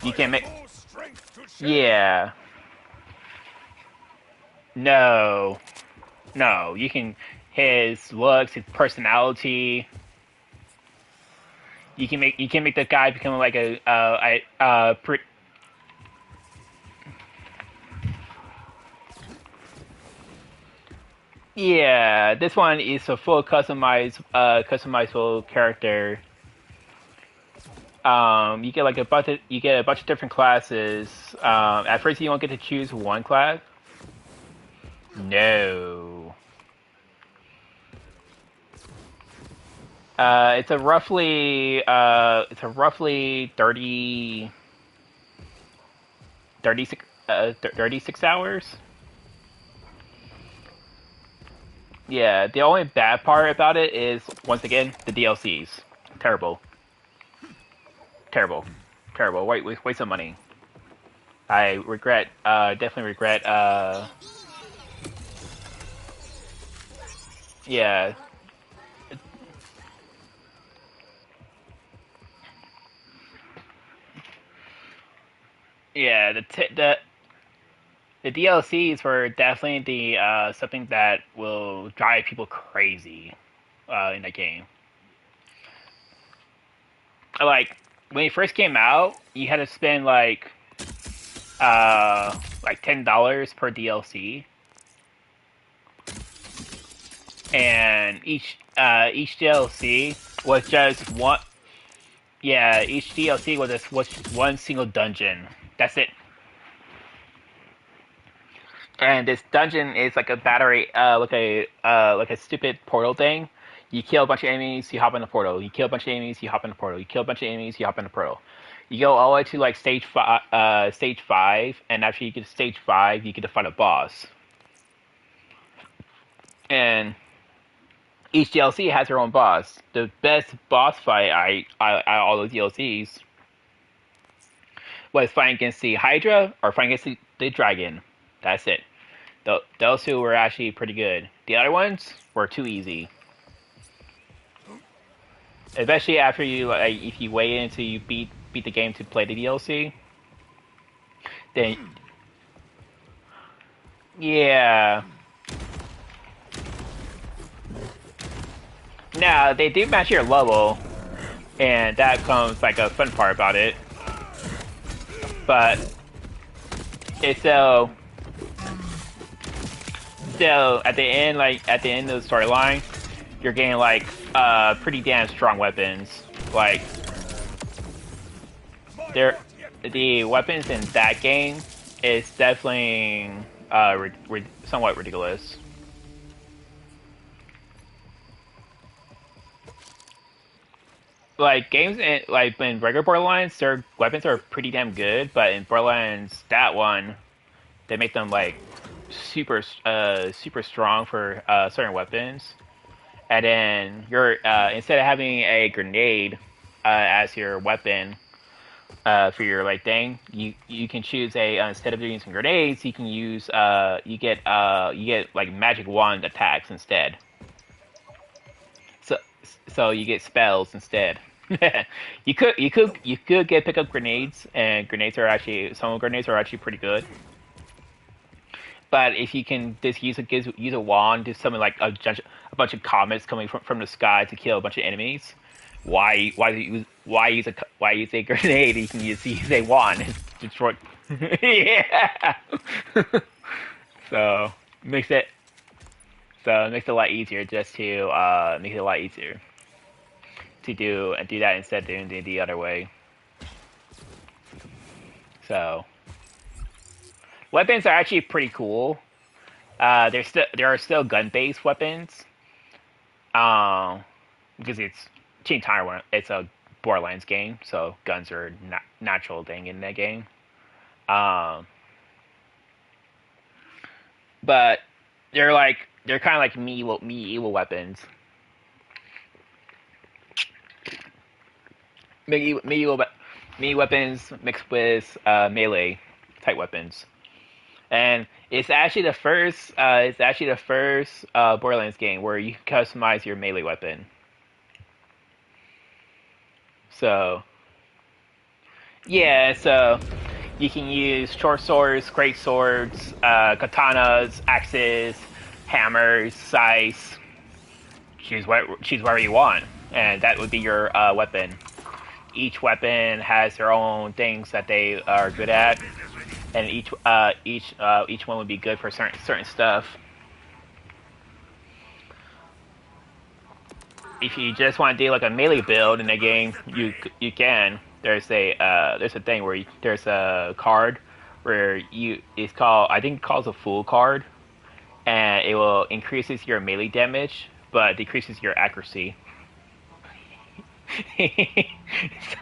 S1: You can make yeah. No, no. You can his looks, his personality. You can make the guy become like yeah. This one is a full customizable character. You get like you get a bunch of different classes. At first, you don't get to choose one class. No. It's a roughly 36 hours. Yeah, the only bad part about it is once again the DLCs. Terrible. Terrible. Terrible. Waste of money. I regret definitely regret yeah. yeah, the DLCs were definitely the something that will drive people crazy in the game. Like when it first came out, you had to spend like $10 per DLC, and each DLC was just one. Yeah, each DLC was one single dungeon. That's it. And this dungeon is like a battery, like a stupid portal thing. You kill a bunch of enemies, you hop in the portal. You kill a bunch of enemies, you hop in the portal. You kill a bunch of enemies, you hop in the portal. You go all the way to like stage five, and after you get to stage five, you get to fight a boss. And each DLC has their own boss. The best boss fight all those DLCs was fighting against the Hydra or fighting against the Dragon. That's it. Those two were actually pretty good. The other ones were too easy. Especially after if you wait until you beat the game to play the DLC, then yeah. Now they do match your level, and that comes like a fun part about it. But it's so at the end, at the end of the storyline, you're getting like pretty damn strong weapons. Like the weapons in that game is definitely somewhat ridiculous. Like games like in regular Borderlands, their weapons are pretty damn good, but in Borderlands that one, they make them like super strong for certain weapons. And then you're instead of having a grenade as your weapon for your like thing, you can choose instead of using grenades, you can use you get like magic wand attacks instead. So you get spells instead. you could get pick up grenades, and some grenades are actually pretty good. But if you can just use a wand, do something like a bunch of comets coming from the sky to kill a bunch of enemies, why use a grenade? You can use a wand and destroy. Yeah. So makes it a lot easier to do that instead of doing the other way. So weapons are actually pretty cool. There are still gun-based weapons. Because it's Team Taiwan. It's a Borderlands game, so guns are natural thing in that game. But they're kind of like medieval weapons. Medieval weapons mixed with melee type weapons. And it's actually the first Borderlands game where you can customize your melee weapon. So yeah, so you can use short swords, great swords, katanas, axes, hammers, scythes. Choose whatever you want, and that would be your weapon. Each weapon has their own things that they are good at, and each one would be good for certain stuff. If you just want to do like a melee build in the game, you can. There's a thing where there's a card where it's called, I think it calls a full card, and it will increases your melee damage but decreases your accuracy.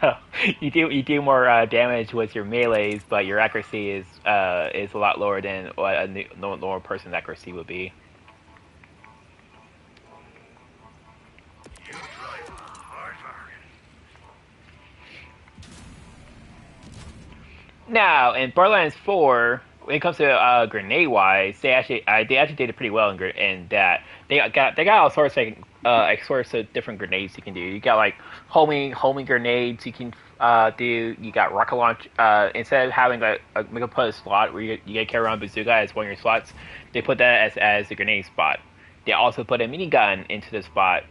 S1: So you do more damage with your melees, but your accuracy is a lot lower than what a normal person's accuracy would be. Now in Borderlands 4, when it comes to grenade wise, they actually did it pretty well in that. They got all sorts of sorts of different grenades you can do. You got like homing grenades you can do. You got rocket launch. Instead of having a put a slot where you get carry around bazooka as one of your slots, they put that as a grenade spot. They also put a minigun into the spot.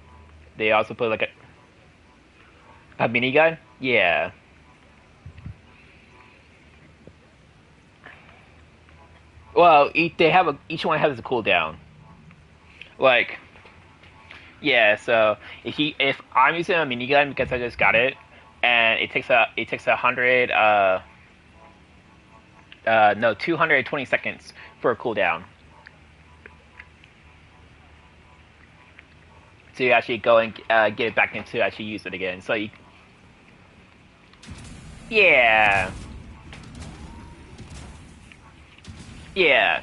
S1: They also put like a minigun. Yeah. Well, each one has a cooldown. Like, yeah. So if I'm using a minigun because I just got it, and it takes 220 seconds for a cooldown. So you actually go and get it back into actually use it again. So yeah, yeah.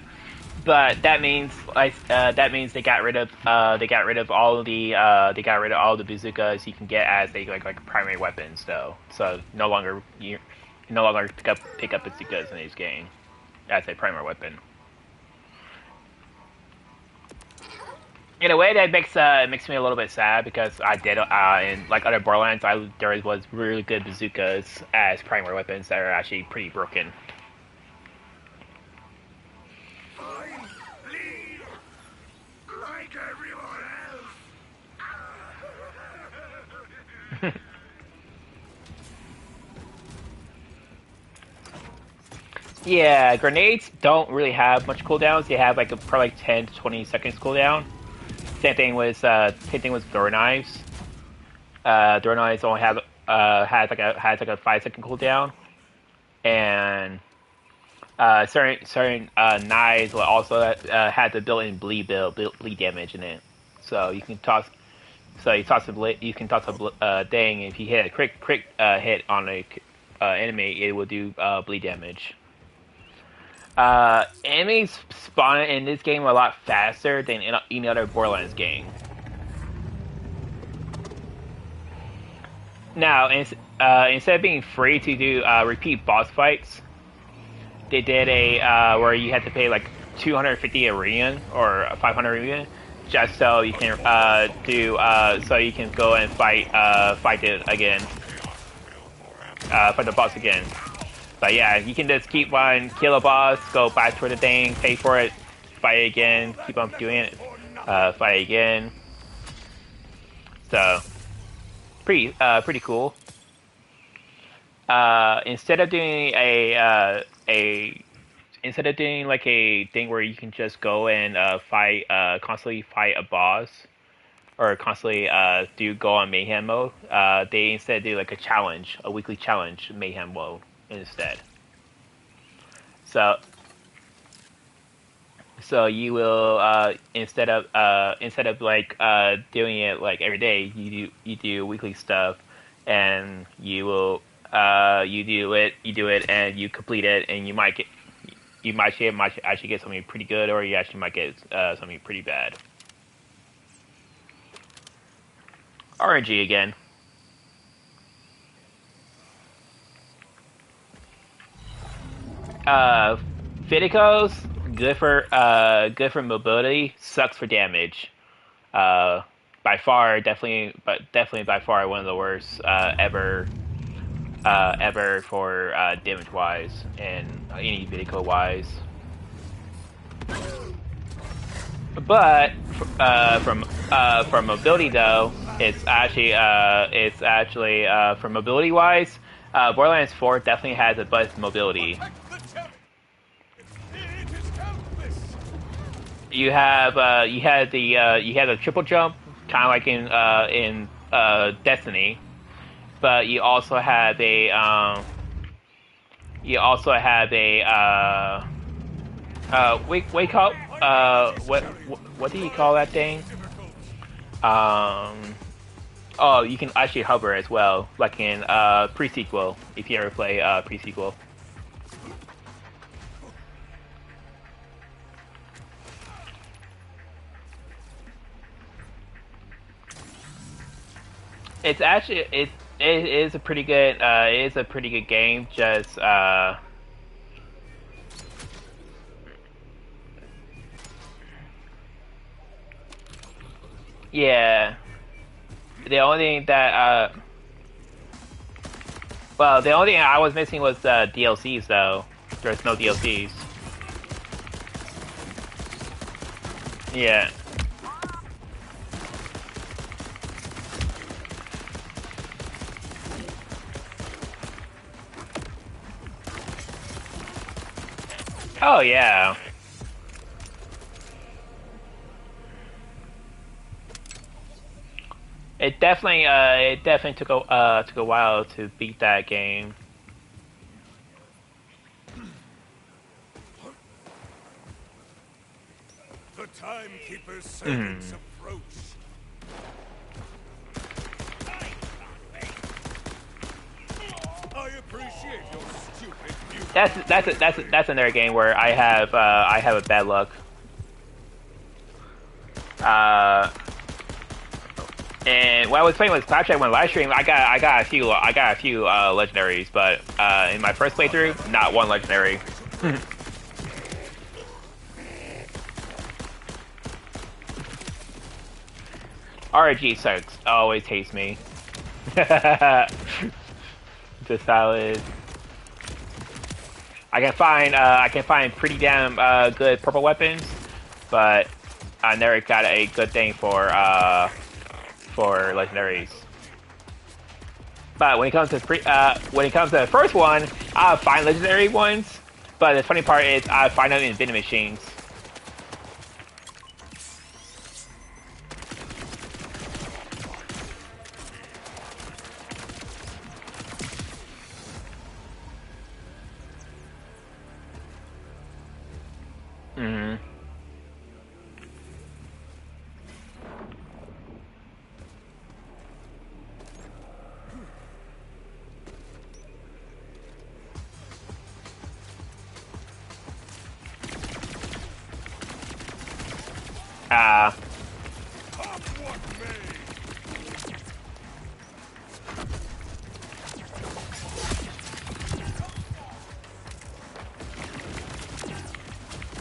S1: But that means they got rid of all the bazookas you can get as like primary weapons though. So no longer you no longer pick up bazookas in this game as a primary weapon. In a way, that makes me a little bit sad because I did in like other Borderlands, there was really good bazookas as primary weapons that are actually pretty broken.
S7: Fine, leave. Like everyone else.
S1: Yeah, grenades don't really have much cooldowns. They have probably 10 to 20 seconds cooldown. Same thing with throw knives. Throw knives only has like a 5 second cooldown, and certain knives will also have the built-in bleed damage in it. So you can toss a thing. If you hit a quick hit on a enemy, it will do bleed damage. Enemies spawn in this game a lot faster than in any other Borderlands game. Now, instead of being free to do repeat boss fights, they did a where you had to pay like 250 Iranian or 500 Iranian just so you can so you can go and fight it again, fight the boss again. But yeah, you can just keep on, kill a boss, go back for the thing, pay for it, fight it again, keep on doing it, fight again. So, pretty cool. Instead of doing instead of doing like a thing where you can just go and constantly fight a boss, or constantly go on mayhem mode, they instead do like a weekly challenge mayhem mode instead. So you will instead of like doing it like every day, you do weekly stuff, and you do it and you complete it, and you might actually get something pretty good, or you actually might get something pretty bad. RNG again. Fiticos, good for mobility, sucks for damage. By far, definitely by far one of the worst ever for damage wise and any Fitico wise. But from mobility though, it's actually from mobility wise, Borderlands 4 definitely has the best mobility. You have the triple jump, kind of like in Destiny, but you also have a what do you call that thing? Oh, you can actually hover as well, like in pre-sequel, if you ever play pre-sequel. It's actually it is a pretty good game. Just Yeah. The only thing that well, the only thing I was missing was DLCs though. There's no DLCs. Yeah. Oh yeah. It definitely took a while to beat that game.
S2: The timekeeper's
S1: Mm.
S2: seconds approach. I appreciate your stupid music.
S1: That's another game where I have a bad luck. And when I was playing with Claptrap on live stream, I got a few legendaries, but in my first playthrough, not one legendary. RG sucks. Always hates me. Just solid. I can find pretty damn good purple weapons, but I never got a good thing for legendaries. But when it comes to the first one, I find legendary ones. But the funny part is I find them in vending machines. Mm-hmm.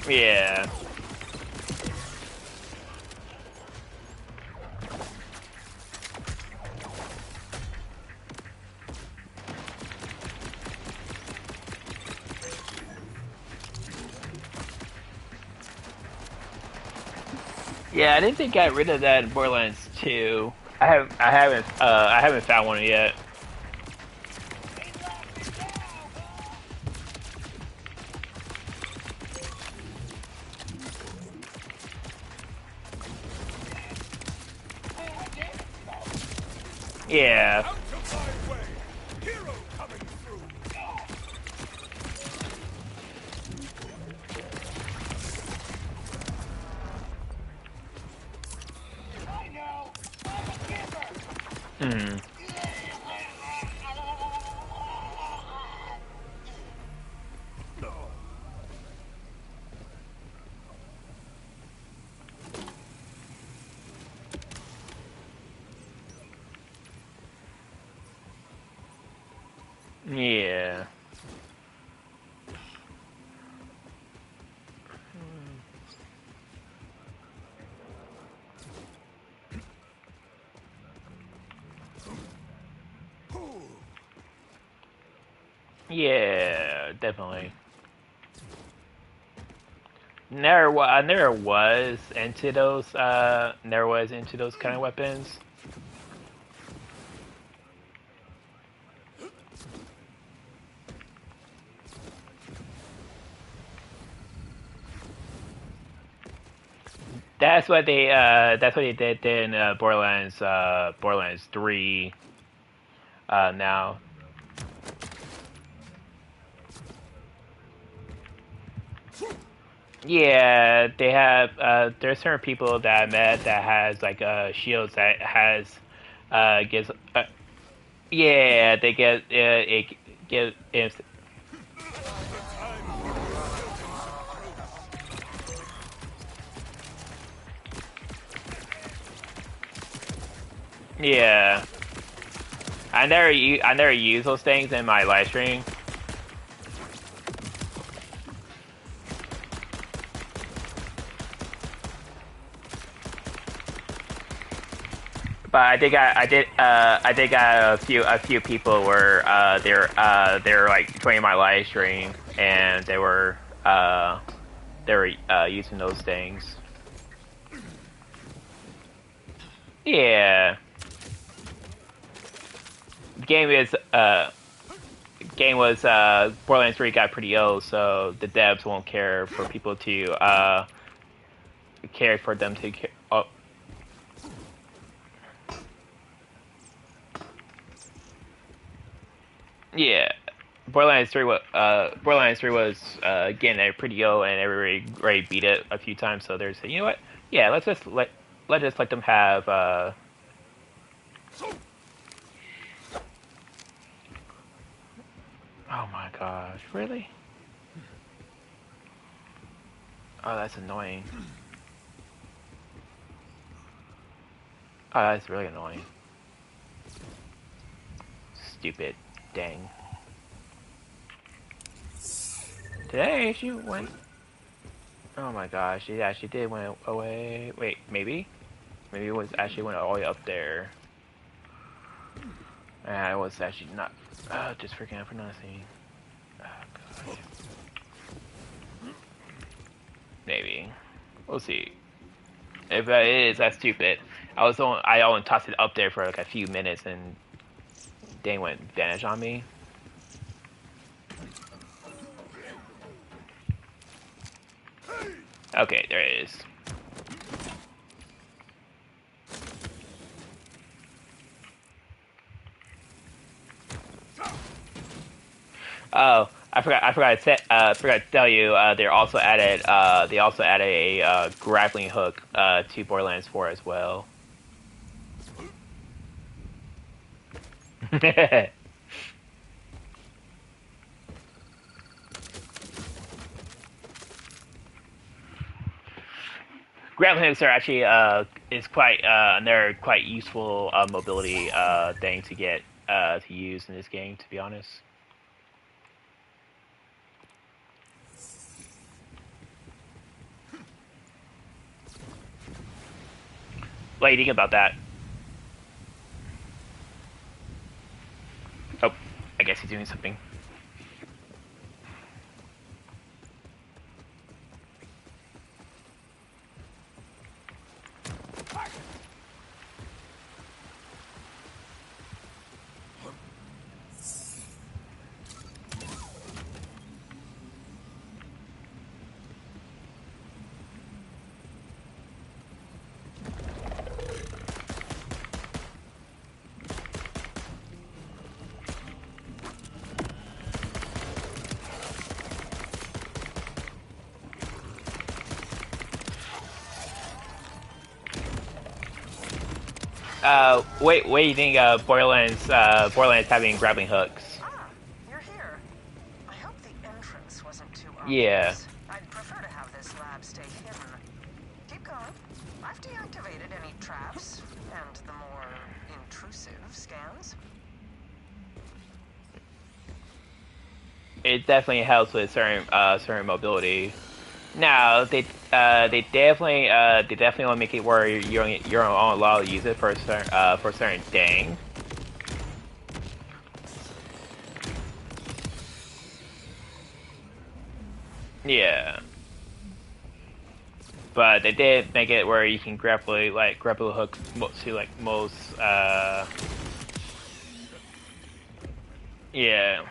S1: Yeah. Yeah, I didn't think I got rid of that in Borderlands 2. I haven't found one yet. Yeah.
S2: Out of my way! Hero coming through!
S1: Hmm. Yeah. Yeah, definitely. I never was into those kind of weapons. That's what they did in Borderlands 3 now. Yeah, they have there's certain people that I met that has like shields that has gives yeah, they get it gives yeah. I never use those things in my live stream. But I did got a few people where they're like joining my live stream and they were using those things. Yeah. The game was Borderlands 3 got pretty old, so the devs won't care for people to care for them to care. Oh. Yeah. Borderlands 3 was getting pretty old and everybody already beat it a few times, so they're saying, you know what? Yeah, let's just let them have oh my gosh, really? Oh, that's annoying. Oh, that's really annoying. Stupid. Dang. Today she went. Oh my gosh, she actually did went away. Wait, maybe? Maybe it was actually went all the way up there. And I was actually not. Just freaking out for nothing. Oh, gosh. Maybe. We'll see. If it is, that's stupid. I only tossed it up there for like a few minutes and dang went vanish on me. Okay, there it is. Oh, I forgot to tell you. They also added a grappling hook to Borderlands 4 as well. Grappling hooks are actually is quite another quite useful mobility thing to get to use in this game. To be honest. What do you think about that? Oh, I guess he's doing something. Wait, what do you think Borderlands having grappling hooks?
S5: Ah, you're here. I hope the entrance wasn't too obvious.
S1: Yeah.
S5: I'd prefer to have this lab stay hidden. Keep going. I've deactivated any traps and the more intrusive scans.
S1: It definitely helps with certain mobility. No, they definitely want to make it where you're only allowed to use it for certain thing. Yeah, but they did make it where you can grapple hook to like most yeah.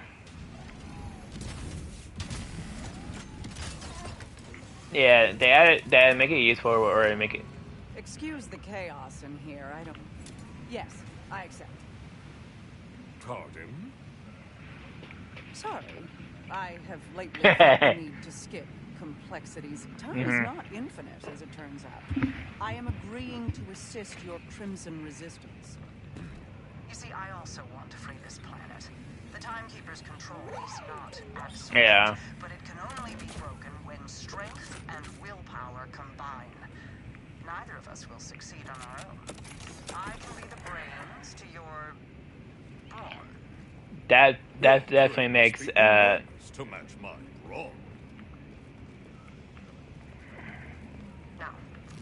S1: Yeah, they added that make it useful or make it.
S9: Excuse the chaos in here. I don't. Yes, I accept.
S2: Pardon?
S9: Sorry, I have lately felt the need to skip complexities. Time is not infinite, as it turns out. I am agreeing to assist your Crimson Resistance.
S5: You see, I also want to free this planet. The Timekeeper's control is not absolute,
S1: Yeah.
S5: but it can only be broken when strength and willpower combine. Neither of us will succeed on our own. I can be the brains to your brawn.
S1: That definitely makes
S2: to match my brawn.
S5: Now,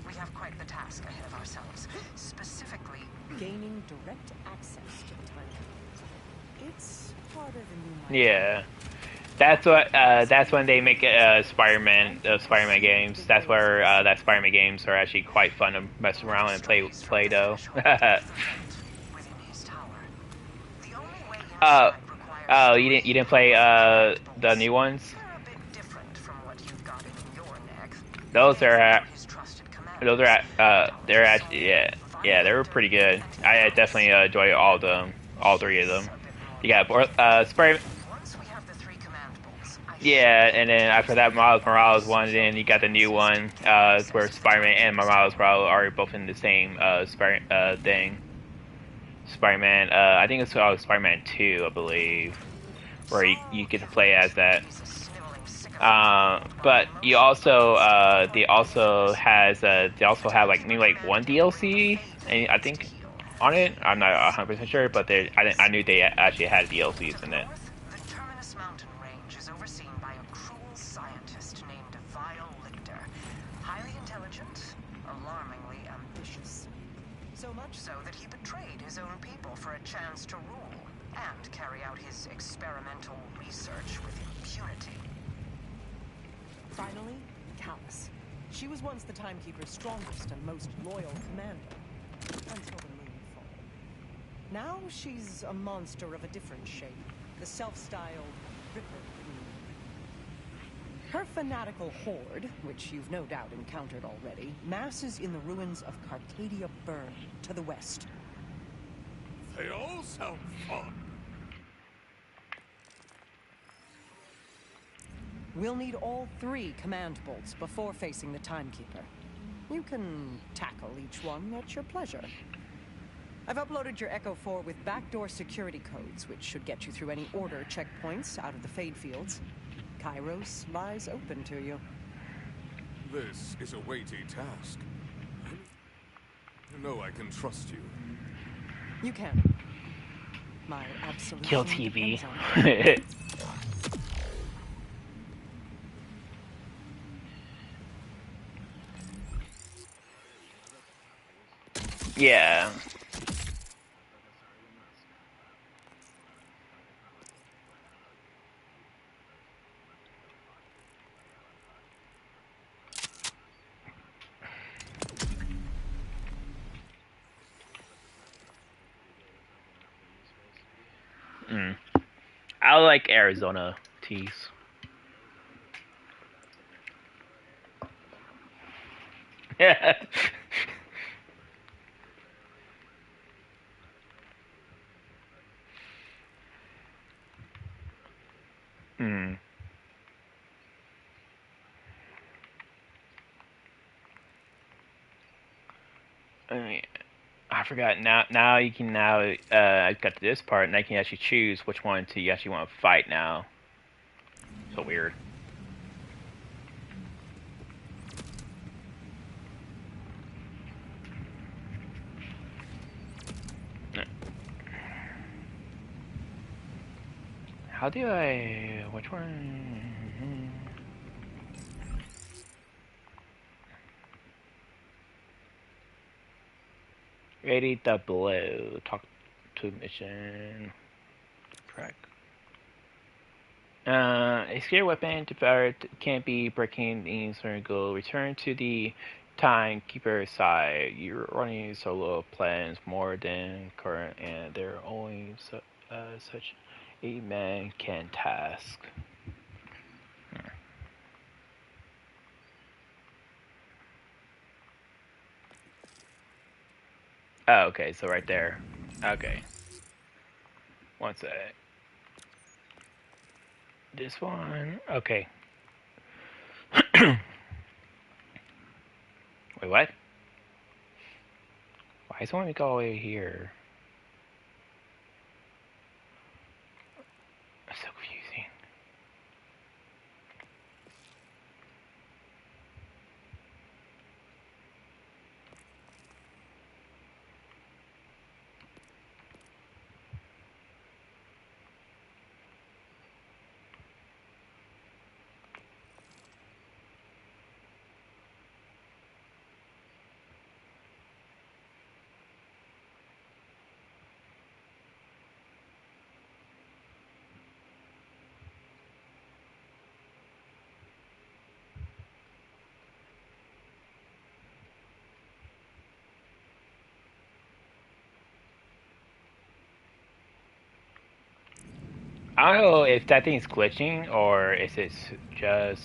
S5: we have quite quite the task ahead of ourselves. Specifically,
S9: Gaining direct access to the time. It's harder than you might.
S1: Yeah. That's what. That's when they make Spider-Man. Spider-Man games. That's where that Spider-Man games are actually quite fun to mess around and play though.
S5: within his tower. The only way
S1: Oh,
S5: inside requires
S1: oh, you didn't play the new ones?
S5: They're a bit different from what you've got in your neck.
S1: Those are
S5: His trusted
S1: they're actually yeah they were pretty good. I definitely enjoy all three of them. You got Spider.
S5: Once we have the 3 command bolts,
S1: Yeah, and then after that, Miles Morales one, and then you got the new one, where Spider-Man and Miles Morales are both in the same thing. Spider-Man, I think it's called Spider-Man 2, I believe, where you get to play as that. But you also they also have like maybe like one DLC, and I think on it. I'm not 100% sure, but I knew they actually had DLCs in it.
S5: the Terminus mountain range is overseen by a cruel scientist named Vile Lictor. Highly intelligent, alarmingly ambitious. So much so that he betrayed his own people for a chance to rule and carry out his experimental research with impunity.
S10: Finally, Callus. She was once the Timekeeper's strongest and most loyal commander, until the moonfall. Now she's a monster of a different shape, the self-styled Ripper Queen. Her fanatical horde, which you've no doubt encountered already, masses in the ruins of Carcadia Burn to the west.
S2: They all sound fun.
S10: We'll need all 3 command bolts before facing the Timekeeper. You can tackle each one at your pleasure. I've uploaded your Echo 4 with backdoor security codes, which should get you through any order checkpoints out of the Fade fields. Kairos lies open to you.
S2: This is a weighty task. You know I can trust you.
S10: You can. My absolute
S1: Kill TV. Yeah. I like Arizona teas. Yeah. I forgot. Now you can I got to this part, and I can actually choose which one you actually want to fight now. So weird. How do I? Which one? Ready the blow. Talk to mission. Track. A scare weapon devoured can't be breaking the circle. Return to the timekeeper side. You're running solo plans more than current, and they're only such a man can task. Oh, okay, so right there. Okay. One sec. This one. Okay. Wait, what? Why is it wanting me to go all the way here? That's so confusing. I don't know if that thing is glitching or if it's just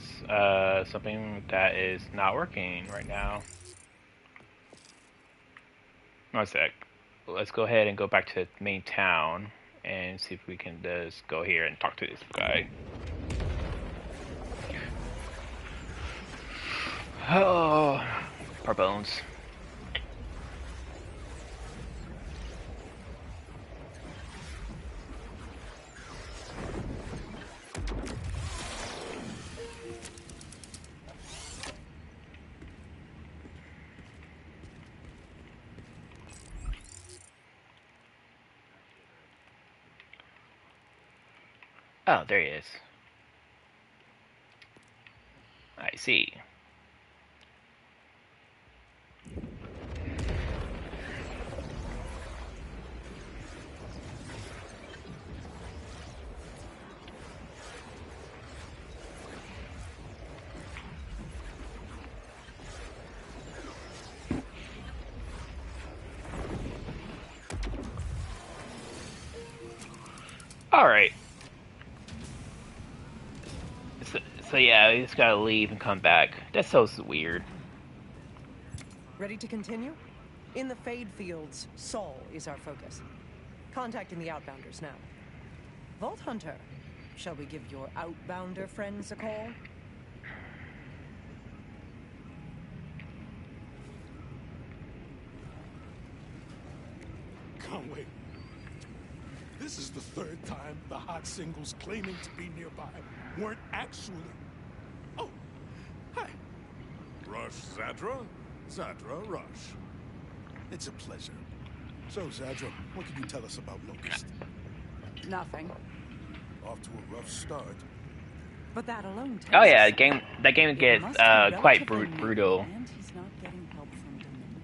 S1: something that is not working right now. One sec. Let's go ahead and go back to the main town and see if we can just go here and talk to this guy. Oh, poor bones. Oh, there he is. I see. Alright. So yeah, we just gotta leave and come back. That's so weird.
S10: Ready to continue? In the Fade Fields, Saul is our focus. Contacting the Outbounders now. Vault Hunter, shall we give your Outbounder friends a call?
S7: Conway, this is the third time the hot singles claiming to be nearby weren't actually. Oh, hi.
S2: Rush Zadra? Zadra Rush.
S7: It's a pleasure. So, Zadra, what can you tell us about Locust?
S9: Nothing.
S7: Off to a rough start.
S9: But that alone tells
S1: Oh yeah,
S9: us
S1: that game gets
S9: must be
S1: quite
S9: relatively
S1: brutal.
S9: new, and he's not getting help from Dominion.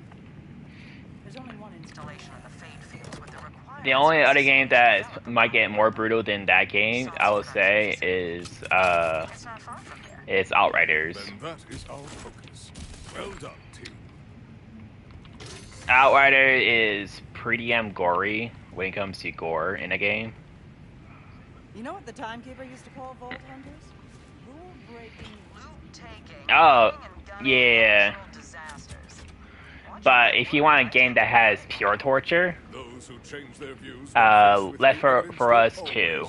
S9: There's only one
S5: Installation of the Fade Fields with the required.
S1: The only other game that might get more brutal than that game, I would say, is
S5: It's not far from here.
S1: Outriders.
S2: Then that is our focus. Well done, team.
S1: Outrider is pretty damn gory when it comes to gore in a game.
S9: You know what the timekeeper used to call Vault Hunters? Rule-breaking,
S5: Loot-taking,
S1: Oh,
S5: looting and gunning
S1: yeah.
S5: natural disasters.
S1: But if you want a game that has pure torture,
S2: Those who change their views
S1: Left for Us 2.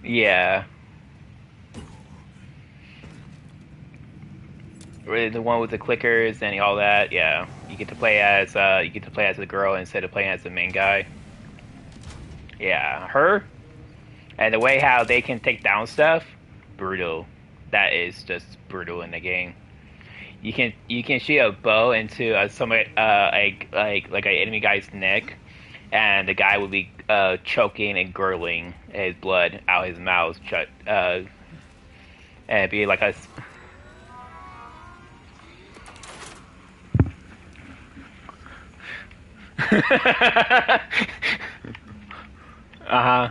S1: Yeah. Really, the one with the clickers and all that, yeah. You get to play as the girl instead of playing as the main guy. Yeah, her and the way how they can take down stuff, brutal. That is just brutal in the game. You can shoot a bow into somebody like an enemy guy's neck, and the guy will be choking and gurgling his blood out his mouth, and it'd be like a. Uh-huh.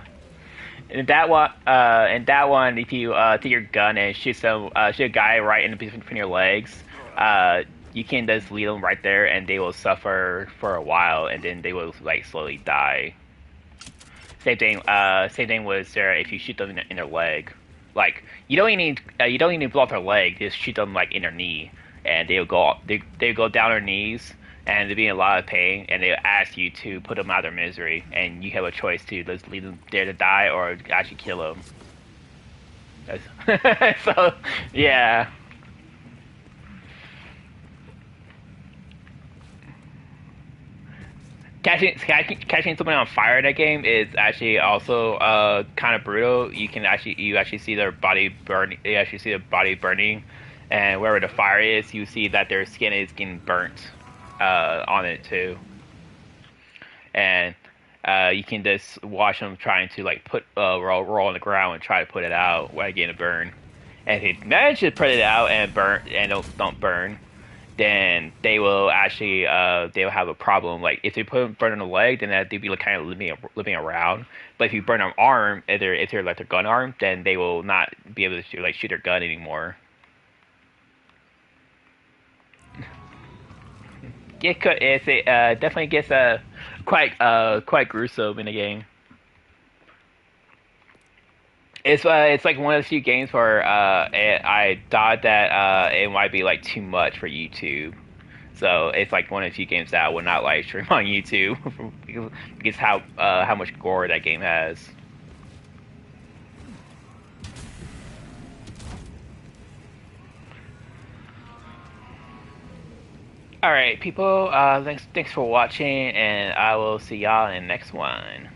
S1: In that one, if you take your gun and shoot a guy right in between your legs, you can just leave them right there, and they will suffer for a while, and then they will like slowly die. Same thing with if you shoot them in their leg. Like you don't even need to blow off their leg. Just shoot them like in their knee, and they'll go down their knees, and they'll be in a lot of pain, and they'll ask you to put them out of their misery, and you have a choice to just leave them there to die or actually kill them. So, yeah. Catching someone on fire in that game is actually also kind of brutal. You actually see their body burn. You actually see their body burning, and wherever the fire is, you see that their skin is getting burnt on it too. And you can just watch them trying to like put roll on the ground and try to put it out while getting a burn. And if they manage to put it out and burn and don't burn, then they will actually they will have a problem. Like if they burn on the leg, then they'd be like kind of living around. But if you burn an arm, if they're like their gun arm, then they will not be able to shoot their gun anymore. It definitely gets quite gruesome in the game. It's like one of the few games where I thought that it might be like too much for YouTube. So it's like one of the few games that I would not like stream on YouTube because how much gore that game has. All right, people. Thanks for watching, and I will see y'all in the next one.